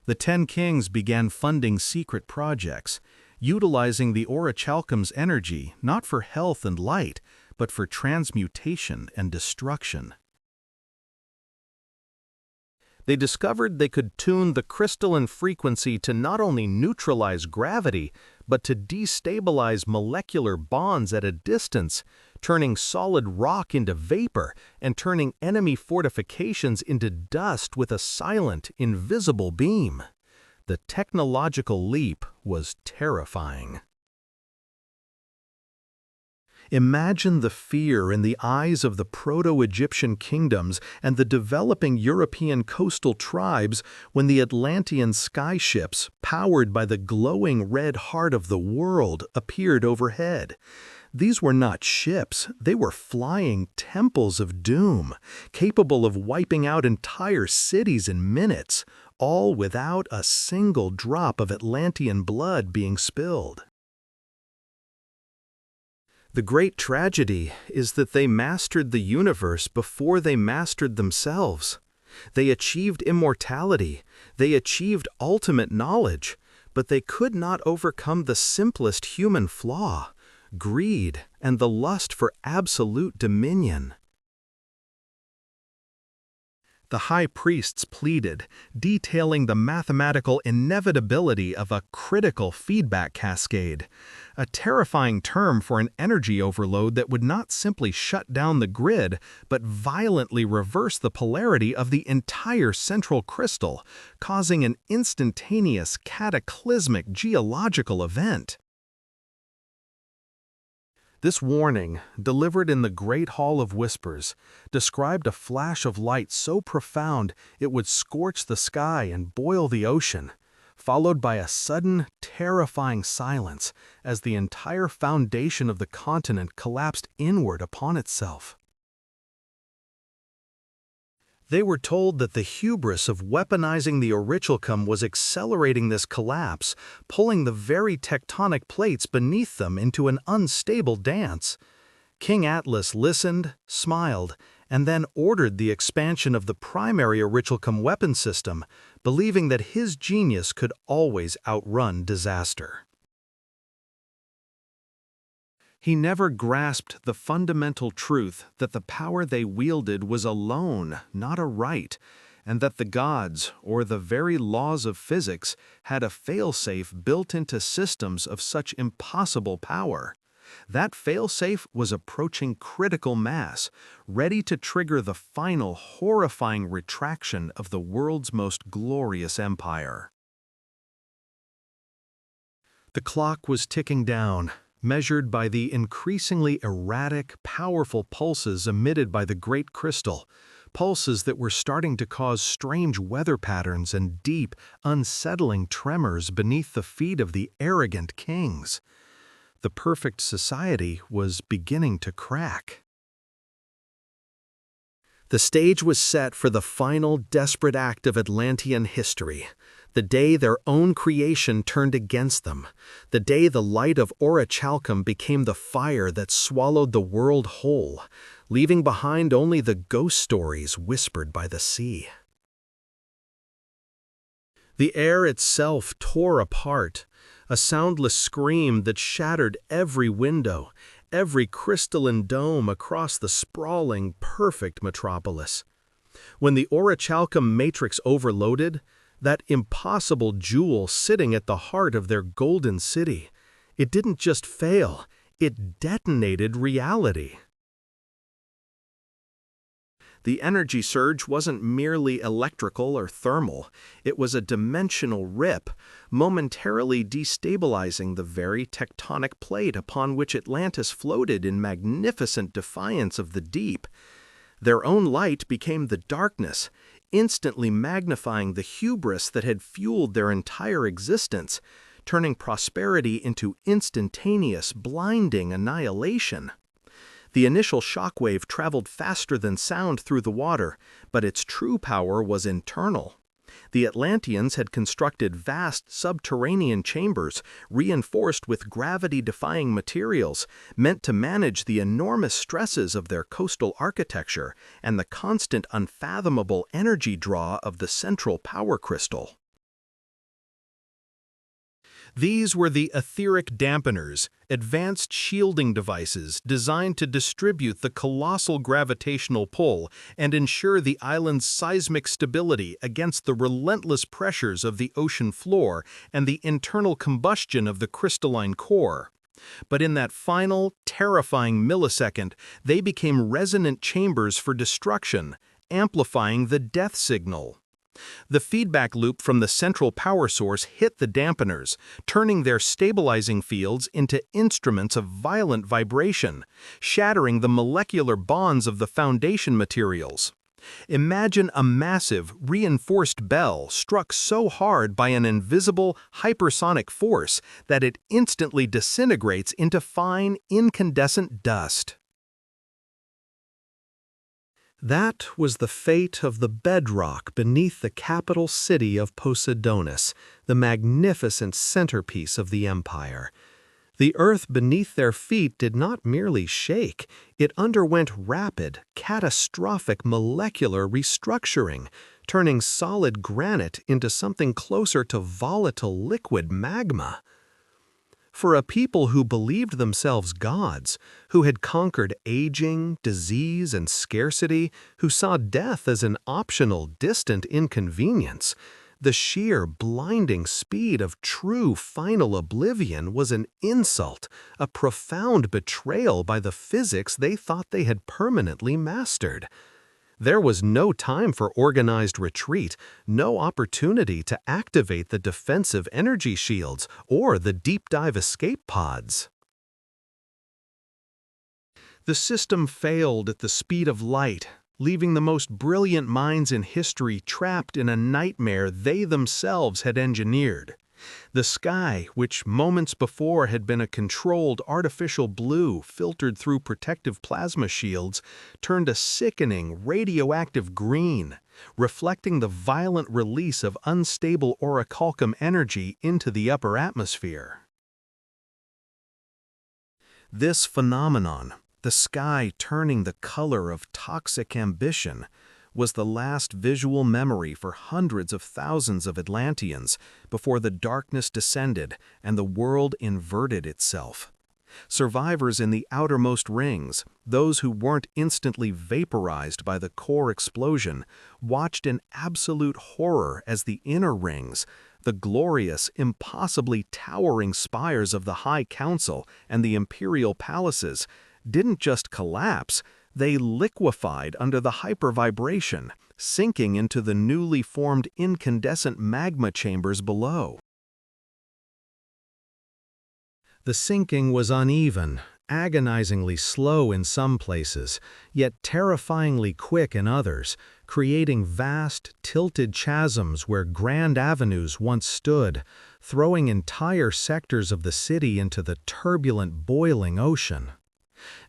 The 10 kings began funding secret projects, utilizing the orichalcum's energy not for health and light, but for transmutation and destruction. They discovered they could tune the crystalline frequency to not only neutralize gravity, but to destabilize molecular bonds at a distance, turning solid rock into vapor and turning enemy fortifications into dust with a silent, invisible beam. The technological leap was terrifying. Imagine the fear in the eyes of the Proto-Egyptian kingdoms and the developing European coastal tribes when the Atlantean skyships, powered by the glowing red heart of the world, appeared overhead. These were not ships, they were flying temples of doom, capable of wiping out entire cities in minutes, all without a single drop of Atlantean blood being spilled. The great tragedy is that they mastered the universe before they mastered themselves. They achieved immortality, they achieved ultimate knowledge, but they could not overcome the simplest human flaw, greed and the lust for absolute dominion. The high priests pleaded, detailing the mathematical inevitability of a critical feedback cascade, a terrifying term for an energy overload that would not simply shut down the grid, but violently reverse the polarity of the entire central crystal, causing an instantaneous cataclysmic geological event. This warning, delivered in the Great Hall of Whispers, described a flash of light so profound it would scorch the sky and boil the ocean, followed by a sudden, terrifying silence as the entire foundation of the continent collapsed inward upon itself. They were told that the hubris of weaponizing the orichalcum was accelerating this collapse, pulling the very tectonic plates beneath them into an unstable dance. King Atlas listened, smiled, and then ordered the expansion of the primary orichalcum weapon system, believing that his genius could always outrun disaster. He never grasped the fundamental truth that the power they wielded was a loan, not a right, and that the gods, or the very laws of physics, had a failsafe built into systems of such impossible power. That failsafe was approaching critical mass, ready to trigger the final horrifying retraction of the world's most glorious empire. The clock was ticking down, measured by the increasingly erratic, powerful pulses emitted by the great crystal, pulses that were starting to cause strange weather patterns and deep, unsettling tremors beneath the feet of the arrogant kings. The perfect society was beginning to crack. The stage was set for the final desperate act of Atlantean history, the day their own creation turned against them, the day the light of orichalcum became the fire that swallowed the world whole, leaving behind only the ghost stories whispered by the sea. The air itself tore apart, a soundless scream that shattered every window, every crystalline dome across the sprawling, perfect metropolis. When the orichalcum matrix overloaded, that impossible jewel sitting at the heart of their golden city, it didn't just fail, it detonated reality. The energy surge wasn't merely electrical or thermal, it was a dimensional rip, momentarily destabilizing the very tectonic plate upon which Atlantis floated in magnificent defiance of the deep. Their own light became the darkness, instantly magnifying the hubris that had fueled their entire existence, turning prosperity into instantaneous, blinding annihilation. The initial shockwave traveled faster than sound through the water, but its true power was internal. The Atlanteans had constructed vast subterranean chambers, reinforced with gravity-defying materials, meant to manage the enormous stresses of their coastal architecture and the constant unfathomable energy draw of the central power crystal. These were the etheric dampeners, advanced shielding devices designed to distribute the colossal gravitational pull and ensure the island's seismic stability against the relentless pressures of the ocean floor and the internal combustion of the crystalline core. But in that final, terrifying millisecond, they became resonant chambers for destruction, amplifying the death signal. The feedback loop from the central power source hit the dampeners, turning their stabilizing fields into instruments of violent vibration, shattering the molecular bonds of the foundation materials. Imagine a massive, reinforced bell struck so hard by an invisible, hypersonic force that it instantly disintegrates into fine, incandescent dust. That was the fate of the bedrock beneath the capital city of Poseidonis, the magnificent centerpiece of the empire. The earth beneath their feet did not merely shake, it underwent rapid, catastrophic molecular restructuring, turning solid granite into something closer to volatile liquid magma. For a people who believed themselves gods, who had conquered aging, disease, and scarcity, who saw death as an optional, distant inconvenience, the sheer, blinding speed of true final oblivion was an insult, a profound betrayal by the physics they thought they had permanently mastered. There was no time for organized retreat, no opportunity to activate the defensive energy shields or the deep-dive escape pods. The system failed at the speed of light, leaving the most brilliant minds in history trapped in a nightmare they themselves had engineered. The sky, which moments before had been a controlled artificial blue filtered through protective plasma shields, turned a sickening radioactive green, reflecting the violent release of unstable orichalcum energy into the upper atmosphere. This phenomenon, the sky turning the color of toxic ambition, was the last visual memory for hundreds of thousands of Atlanteans before the darkness descended and the world inverted itself. Survivors in the outermost rings, those who weren't instantly vaporized by the core explosion, watched in absolute horror as the inner rings, the glorious, impossibly towering spires of the High Council and the imperial palaces, didn't just collapse, they liquefied under the hypervibration, sinking into the newly formed incandescent magma chambers below. The sinking was uneven, agonizingly slow in some places, yet terrifyingly quick in others, creating vast, tilted chasms where grand avenues once stood, throwing entire sectors of the city into the turbulent, boiling ocean.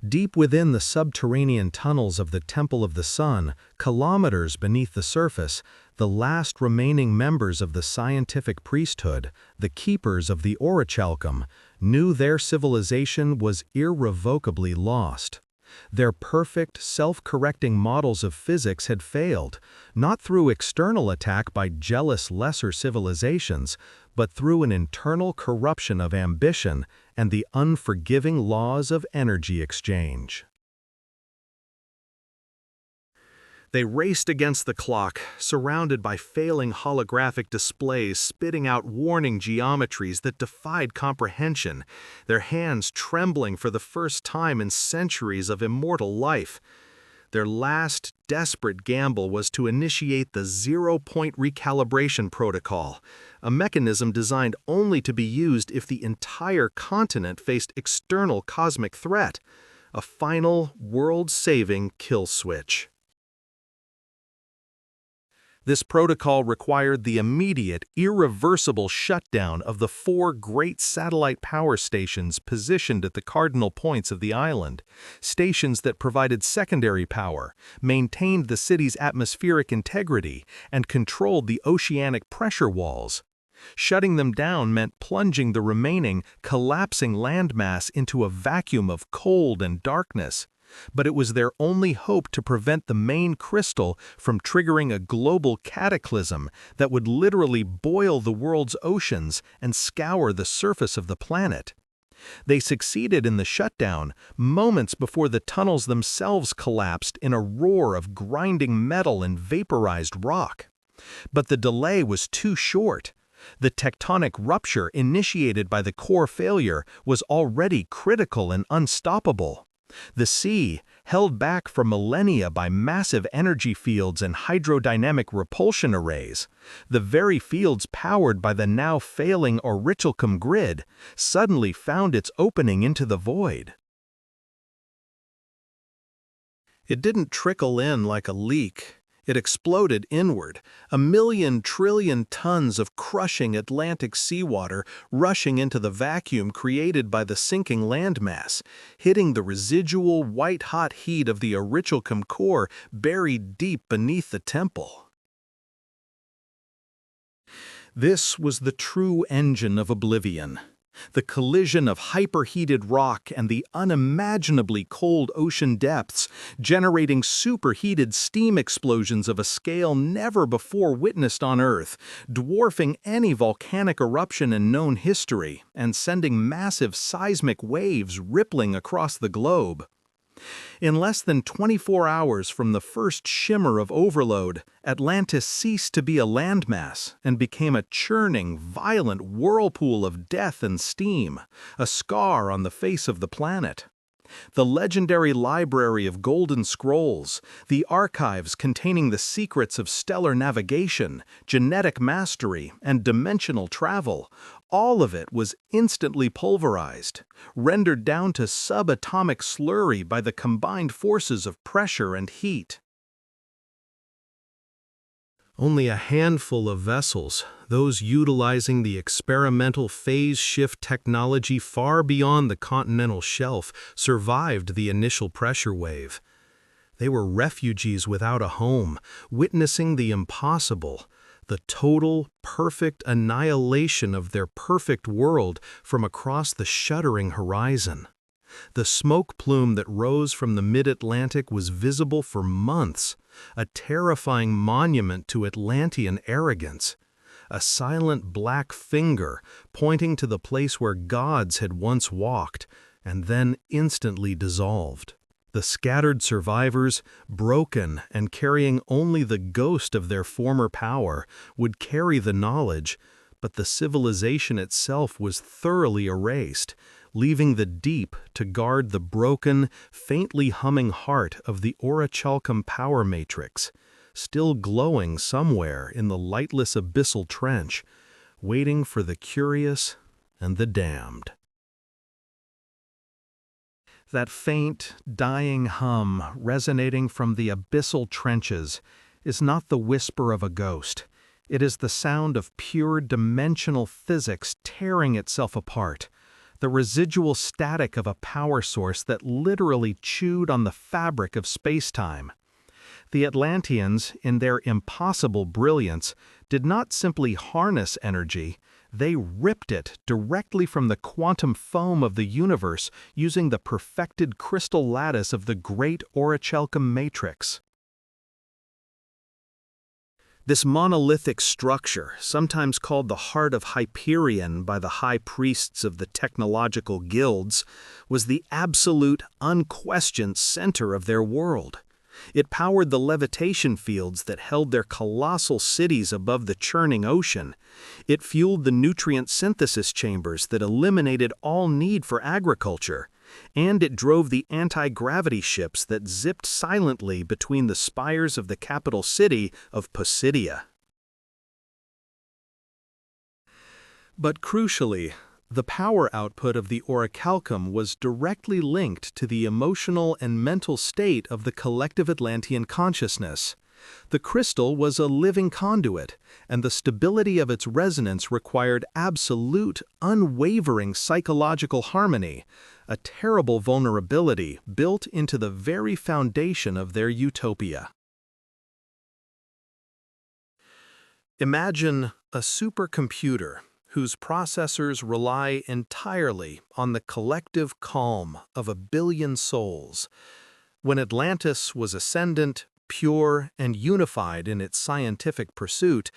Deep within the subterranean tunnels of the Temple of the Sun, kilometers beneath the surface, the last remaining members of the scientific priesthood, the keepers of the orichalcum, knew their civilization was irrevocably lost. Their perfect, self-correcting models of physics had failed, not through external attack by jealous lesser civilizations, but through an internal corruption of ambition and the unforgiving laws of energy exchange. They raced against the clock, surrounded by failing holographic displays spitting out warning geometries that defied comprehension, their hands trembling for the first time in centuries of immortal life. Their last, desperate gamble was to initiate the zero-point recalibration protocol, a mechanism designed only to be used if the entire continent faced external cosmic threat, a final, world-saving kill switch. This protocol required the immediate, irreversible shutdown of the 4 great satellite power stations positioned at the cardinal points of the island, stations that provided secondary power, maintained the city's atmospheric integrity, and controlled the oceanic pressure walls. Shutting them down meant plunging the remaining, collapsing landmass into a vacuum of cold and darkness. But it was their only hope to prevent the main crystal from triggering a global cataclysm that would literally boil the world's oceans and scour the surface of the planet. They succeeded in the shutdown moments before the tunnels themselves collapsed in a roar of grinding metal and vaporized rock. But the delay was too short. The tectonic rupture initiated by the core failure was already critical and unstoppable. The sea, held back for millennia by massive energy fields and hydrodynamic repulsion arrays, the very fields powered by the now failing Orichalcum grid, suddenly found its opening into the void. It didn't trickle in like a leak. It exploded inward, 1,000,000 trillion tons of crushing Atlantic seawater rushing into the vacuum created by the sinking landmass, hitting the residual white-hot heat of the Orichalcum core buried deep beneath the temple. This was the true engine of oblivion. The collision of hyperheated rock and the unimaginably cold ocean depths, generating superheated steam explosions of a scale never before witnessed on Earth, dwarfing any volcanic eruption in known history, and sending massive seismic waves rippling across the globe. In less than 24 hours from the first shimmer of overload, Atlantis ceased to be a landmass and became a churning, violent whirlpool of death and steam, a scar on the face of the planet. The legendary library of golden scrolls, the archives containing the secrets of stellar navigation, genetic mastery, and dimensional travel, all of it was instantly pulverized, rendered down to subatomic slurry by the combined forces of pressure and heat. Only a handful of vessels, those utilizing the experimental phase shift technology far beyond the continental shelf, survived the initial pressure wave. They were refugees without a home, witnessing the impossible, the total, perfect annihilation of their perfect world from across the shuddering horizon. The smoke plume that rose from the mid-Atlantic was visible for months, a terrifying monument to Atlantean arrogance, a silent black finger pointing to the place where gods had once walked and then instantly dissolved. The scattered survivors, broken and carrying only the ghost of their former power, would carry the knowledge, but the civilization itself was thoroughly erased, leaving the deep to guard the broken, faintly humming heart of the Orichalcum power matrix, still glowing somewhere in the lightless abyssal trench, waiting for the curious and the damned. That faint, dying hum resonating from the abyssal trenches is not the whisper of a ghost. It is the sound of pure dimensional physics tearing itself apart, the residual static of a power source that literally chewed on the fabric of space-time. The Atlanteans, in their impossible brilliance, did not simply harness energy, they ripped it directly from the quantum foam of the universe using the perfected crystal lattice of the great Orichalcum matrix. This monolithic structure, sometimes called the Heart of Hyperion by the high priests of the technological guilds, was the absolute, unquestioned center of their world. It powered the levitation fields that held their colossal cities above the churning ocean. It fueled the nutrient synthesis chambers that eliminated all need for agriculture. And it drove the anti-gravity ships that zipped silently between the spires of the capital city of Posidia. But crucially, the power output of the Orichalcum was directly linked to the emotional and mental state of the collective Atlantean consciousness. The crystal was a living conduit, and the stability of its resonance required absolute, unwavering psychological harmony, a terrible vulnerability built into the very foundation of their utopia. Imagine a supercomputer whose processors rely entirely on the collective calm of a billion souls. When Atlantis was ascendant, pure, and unified in its scientific pursuit,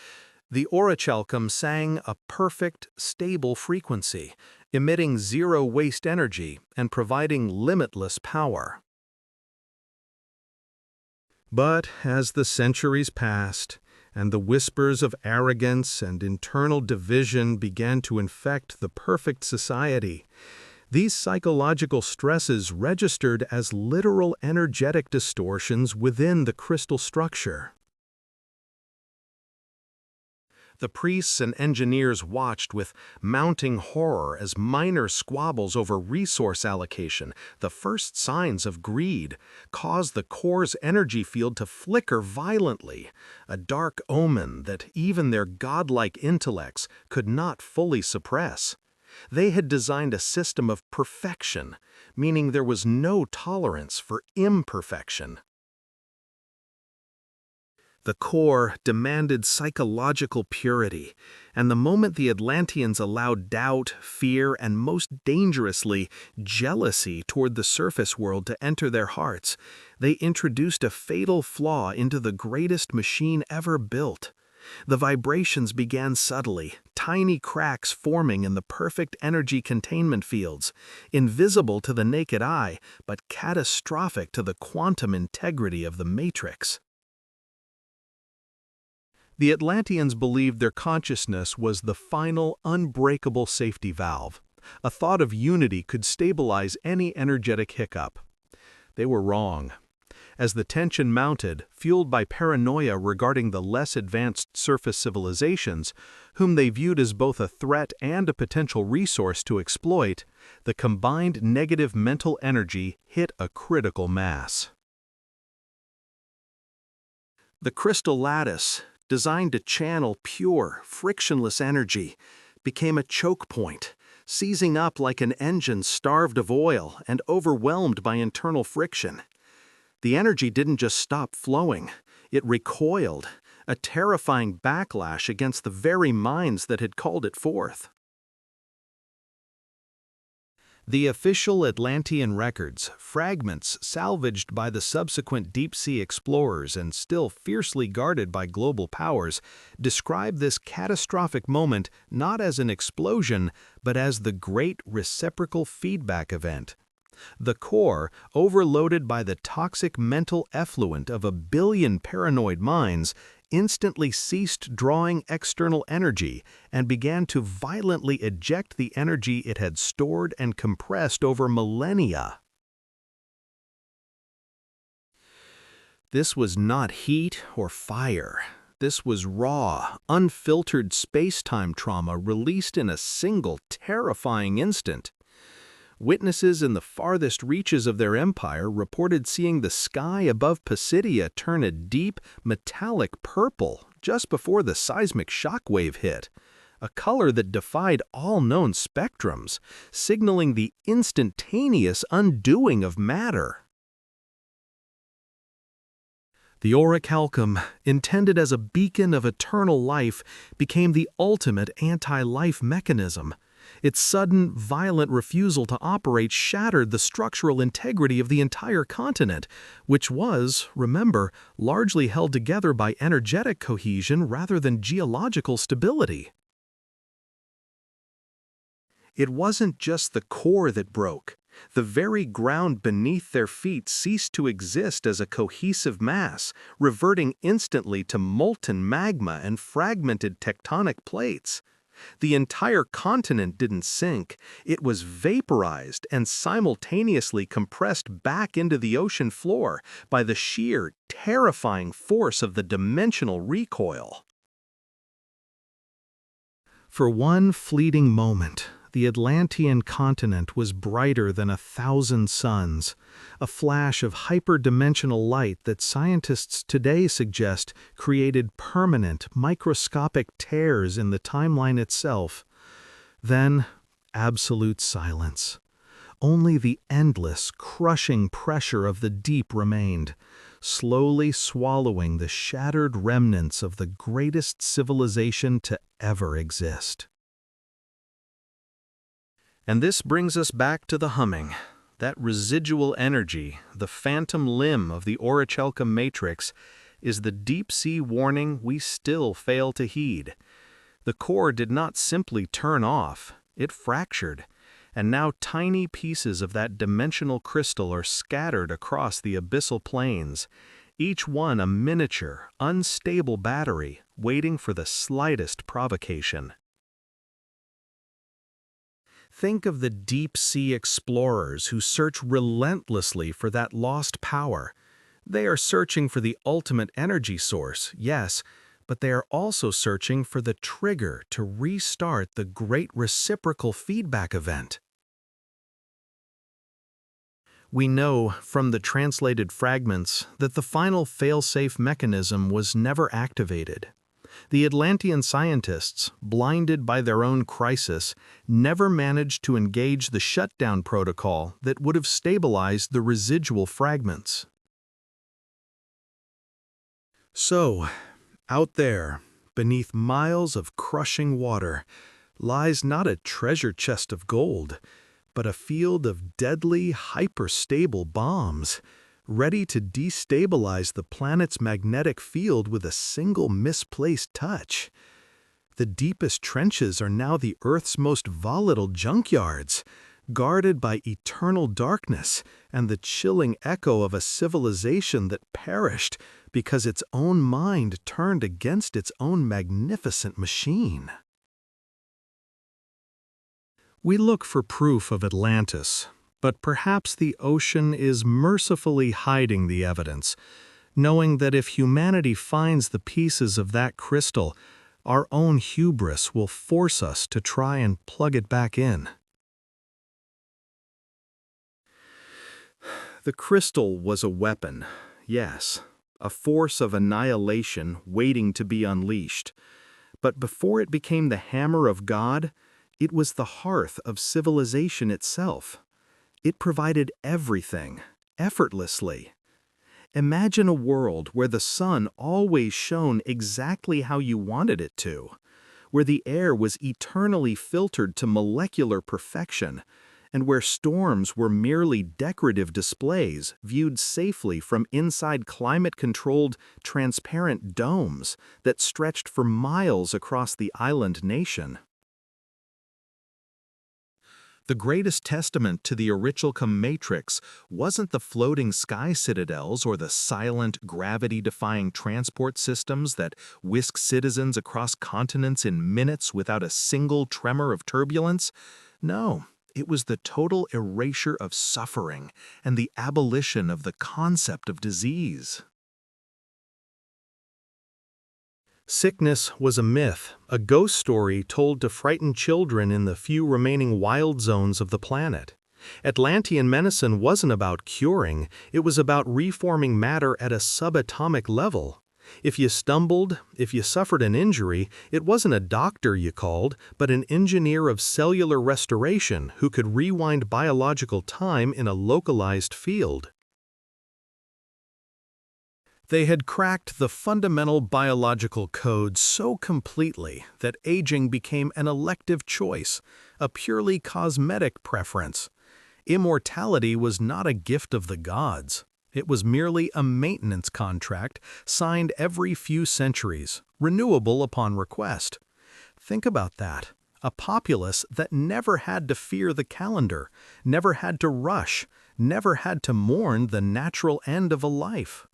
the orichalcum sang a perfect, stable frequency, emitting zero waste energy and providing limitless power. But as the centuries passed, and the whispers of arrogance and internal division began to infect the perfect society, these psychological stresses registered as literal energetic distortions within the crystal structure. The priests and engineers watched with mounting horror as minor squabbles over resource allocation, the first signs of greed, caused the core's energy field to flicker violently, a dark omen that even their godlike intellects could not fully suppress. They had designed a system of perfection, meaning there was no tolerance for imperfection. The core demanded psychological purity, and the moment the Atlanteans allowed doubt, fear, and most dangerously, jealousy toward the surface world to enter their hearts, they introduced a fatal flaw into the greatest machine ever built. The vibrations began subtly, tiny cracks forming in the perfect energy containment fields, invisible to the naked eye, but catastrophic to the quantum integrity of the matrix. The Atlanteans believed their consciousness was the final, unbreakable safety valve. A thought of unity could stabilize any energetic hiccup. They were wrong. As the tension mounted, fueled by paranoia regarding the less advanced surface civilizations, whom they viewed as both a threat and a potential resource to exploit, the combined negative mental energy hit a critical mass. The crystal lattice, designed to channel pure, frictionless energy, became a choke point, seizing up like an engine starved of oil and overwhelmed by internal friction. The energy didn't just stop flowing, it recoiled, a terrifying backlash against the very minds that had called it forth. The official Atlantean records, fragments salvaged by the subsequent deep-sea explorers and still fiercely guarded by global powers, describe this catastrophic moment not as an explosion, but as the great reciprocal feedback event. The core, overloaded by the toxic mental effluent of a billion paranoid minds, instantly ceased drawing external energy and began to violently eject the energy it had stored and compressed over millennia. This was not heat or fire. This was raw, unfiltered space-time trauma released in a single terrifying instant. Witnesses in the farthest reaches of their empire reported seeing the sky above Pisidia turn a deep, metallic purple just before the seismic shockwave hit, a color that defied all known spectrums, signaling the instantaneous undoing of matter. The orichalcum, intended as a beacon of eternal life, became the ultimate anti-life mechanism. Its sudden, violent refusal to operate shattered the structural integrity of the entire continent, which was, remember, largely held together by energetic cohesion rather than geological stability. It wasn't just the core that broke. The very ground beneath their feet ceased to exist as a cohesive mass, reverting instantly to molten magma and fragmented tectonic plates. The entire continent didn't sink, it was vaporized and simultaneously compressed back into the ocean floor by the sheer, terrifying force of the dimensional recoil. For one fleeting moment, the Atlantean continent was brighter than 1,000 suns, a flash of hyperdimensional light that scientists today suggest created permanent, microscopic tears in the timeline itself. Then, absolute silence. Only the endless, crushing pressure of the deep remained, slowly swallowing the shattered remnants of the greatest civilization to ever exist. And this brings us back to the humming. That residual energy, the phantom limb of the Orichalcum matrix, is the deep-sea warning we still fail to heed. The core did not simply turn off, it fractured, and now tiny pieces of that dimensional crystal are scattered across the abyssal plains, each one a miniature, unstable battery waiting for the slightest provocation. Think of the deep-sea explorers who search relentlessly for that lost power. They are searching for the ultimate energy source, yes, but they are also searching for the trigger to restart the great reciprocal feedback event. We know from the translated fragments that the final fail-safe mechanism was never activated. The Atlantean scientists, blinded by their own crisis, never managed to engage the shutdown protocol that would have stabilized the residual fragments. So, out there, beneath miles of crushing water, lies not a treasure chest of gold, but a field of deadly, hyperstable bombs, ready to destabilize the planet's magnetic field with a single misplaced touch. The deepest trenches are now the Earth's most volatile junkyards, guarded by eternal darkness and the chilling echo of a civilization that perished because its own mind turned against its own magnificent machine. We look for proof of Atlantis, but perhaps the ocean is mercifully hiding the evidence, knowing that if humanity finds the pieces of that crystal, our own hubris will force us to try and plug it back in. The crystal was a weapon, yes, a force of annihilation waiting to be unleashed. But before it became the hammer of God, it was the hearth of civilization itself. It provided everything, effortlessly. Imagine a world where the sun always shone exactly how you wanted it to, where the air was eternally filtered to molecular perfection, and where storms were merely decorative displays viewed safely from inside climate-controlled, transparent domes that stretched for miles across the island nation. The greatest testament to the Orichalcum matrix wasn't the floating sky citadels or the silent, gravity-defying transport systems that whisk citizens across continents in minutes without a single tremor of turbulence. No, it was the total erasure of suffering and the abolition of the concept of disease. Sickness was a myth, a ghost story told to frighten children in the few remaining wild zones of the planet. Atlantean medicine wasn't about curing, it was about reforming matter at a subatomic level. If you stumbled, if you suffered an injury, it wasn't a doctor you called, but an engineer of cellular restoration who could rewind biological time in a localized field. They had cracked the fundamental biological code so completely that aging became an elective choice, a purely cosmetic preference. Immortality was not a gift of the gods. It was merely a maintenance contract signed every few centuries, renewable upon request. Think about that. A populace that never had to fear the calendar, never had to rush, never had to mourn the natural end of a life.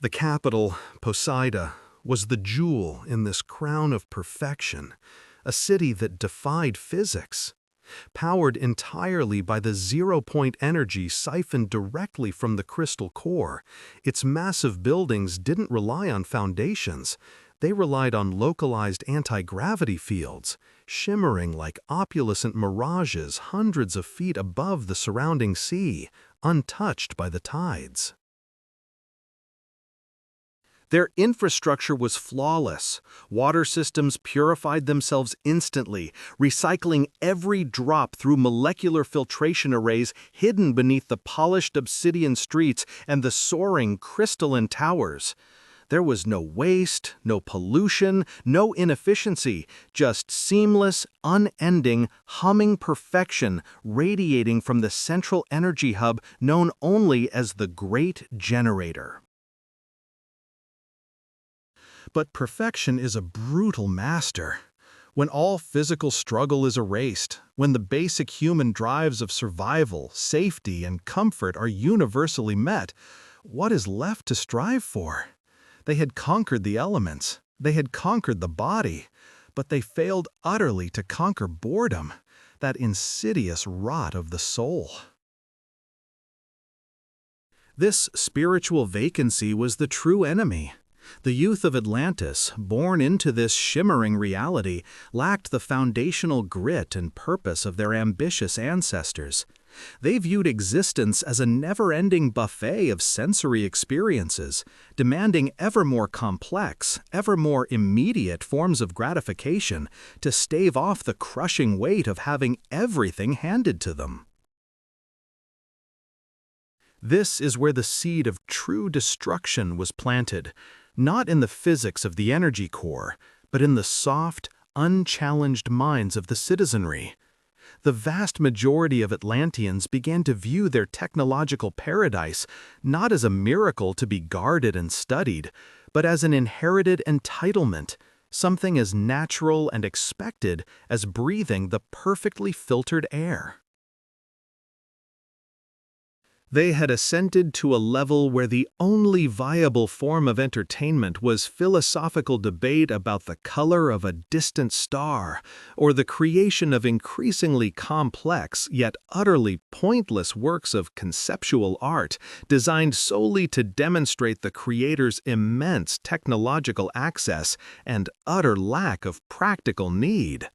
The capital, Poseida, was the jewel in this crown of perfection, a city that defied physics. Powered entirely by the zero-point energy siphoned directly from the crystal core, its massive buildings didn't rely on foundations. They relied on localized anti-gravity fields, shimmering like opalescent mirages hundreds of feet above the surrounding sea, untouched by the tides. Their infrastructure was flawless. Water systems purified themselves instantly, recycling every drop through molecular filtration arrays hidden beneath the polished obsidian streets and the soaring crystalline towers. There was no waste, no pollution, no inefficiency, just seamless, unending, humming perfection radiating from the central energy hub known only as the Great Generator. But perfection is a brutal master. When all physical struggle is erased, when the basic human drives of survival, safety, and comfort are universally met, what is left to strive for? They had conquered the elements, they had conquered the body, but they failed utterly to conquer boredom, that insidious rot of the soul. This spiritual vacancy was the true enemy. The youth of Atlantis, born into this shimmering reality, lacked the foundational grit and purpose of their ambitious ancestors. They viewed existence as a never-ending buffet of sensory experiences, demanding ever more complex, ever more immediate forms of gratification to stave off the crushing weight of having everything handed to them. This is where the seed of true destruction was planted, not in the physics of the energy core, but in the soft, unchallenged minds of the citizenry. The vast majority of Atlanteans began to view their technological paradise not as a miracle to be guarded and studied, but as an inherited entitlement, something as natural and expected as breathing the perfectly filtered air. They had ascended to a level where the only viable form of entertainment was philosophical debate about the color of a distant star, or the creation of increasingly complex yet utterly pointless works of conceptual art designed solely to demonstrate the creator's immense technological access and utter lack of practical need.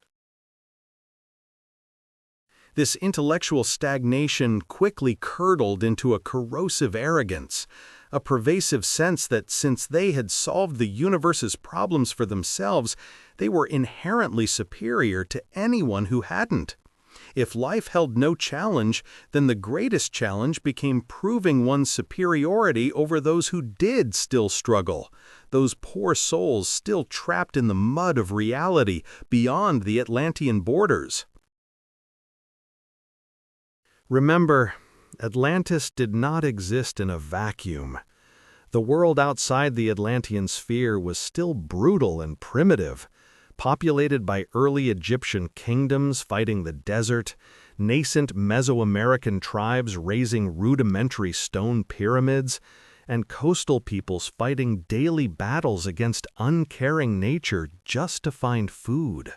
This intellectual stagnation quickly curdled into a corrosive arrogance, a pervasive sense that since they had solved the universe's problems for themselves, they were inherently superior to anyone who hadn't. If life held no challenge, then the greatest challenge became proving one's superiority over those who did still struggle, those poor souls still trapped in the mud of reality beyond the Atlantean borders. Remember, Atlantis did not exist in a vacuum. The world outside the Atlantean sphere was still brutal and primitive, populated by early Egyptian kingdoms fighting the desert, nascent Mesoamerican tribes raising rudimentary stone pyramids, and coastal peoples fighting daily battles against uncaring nature just to find food.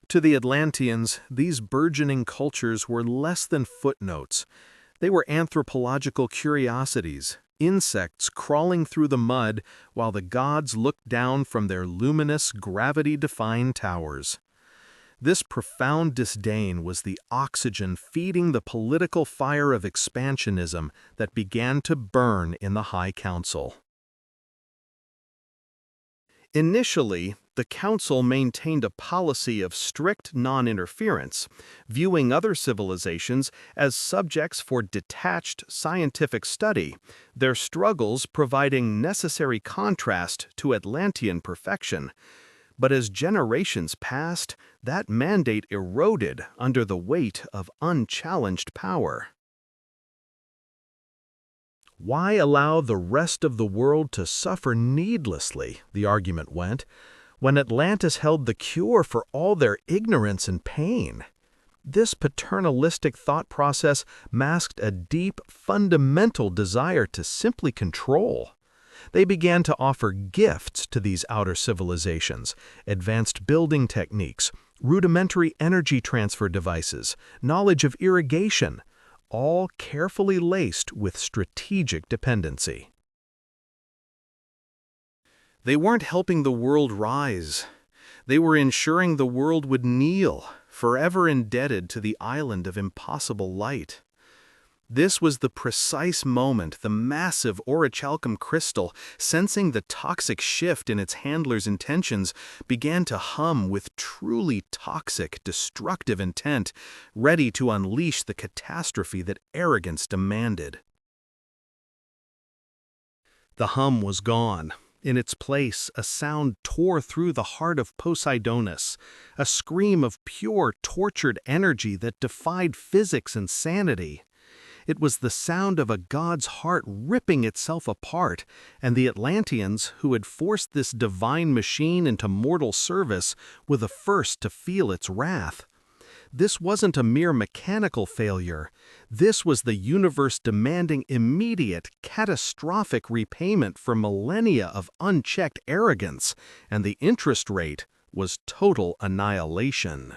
To the Atlanteans, these burgeoning cultures were less than footnotes. They were anthropological curiosities, insects crawling through the mud while the gods looked down from their luminous, gravity-defying towers. This profound disdain was the oxygen feeding the political fire of expansionism that began to burn in the High Council. Initially, the Council maintained a policy of strict non-interference, viewing other civilizations as subjects for detached scientific study, their struggles providing necessary contrast to Atlantean perfection. But as generations passed, that mandate eroded under the weight of unchallenged power. Why allow the rest of the world to suffer needlessly, the argument went, when Atlantis held the cure for all their ignorance and pain? This paternalistic thought process masked a deep, fundamental desire to simply control. They began to offer gifts to these outer civilizations, advanced building techniques, rudimentary energy transfer devices, knowledge of irrigation, all carefully laced with strategic dependency. They weren't helping the world rise. They were ensuring the world would kneel, forever indebted to the island of impossible light. This was the precise moment the massive orichalcum crystal, sensing the toxic shift in its handler's intentions, began to hum with truly toxic, destructive intent, ready to unleash the catastrophe that arrogance demanded. The hum was gone. In its place, a sound tore through the heart of Poseidonus, a scream of pure, tortured energy that defied physics and sanity. It was the sound of a god's heart ripping itself apart, and the Atlanteans, who had forced this divine machine into mortal service, were the first to feel its wrath. This wasn't a mere mechanical failure. This was the universe demanding immediate, catastrophic repayment for millennia of unchecked arrogance, and the interest rate was total annihilation.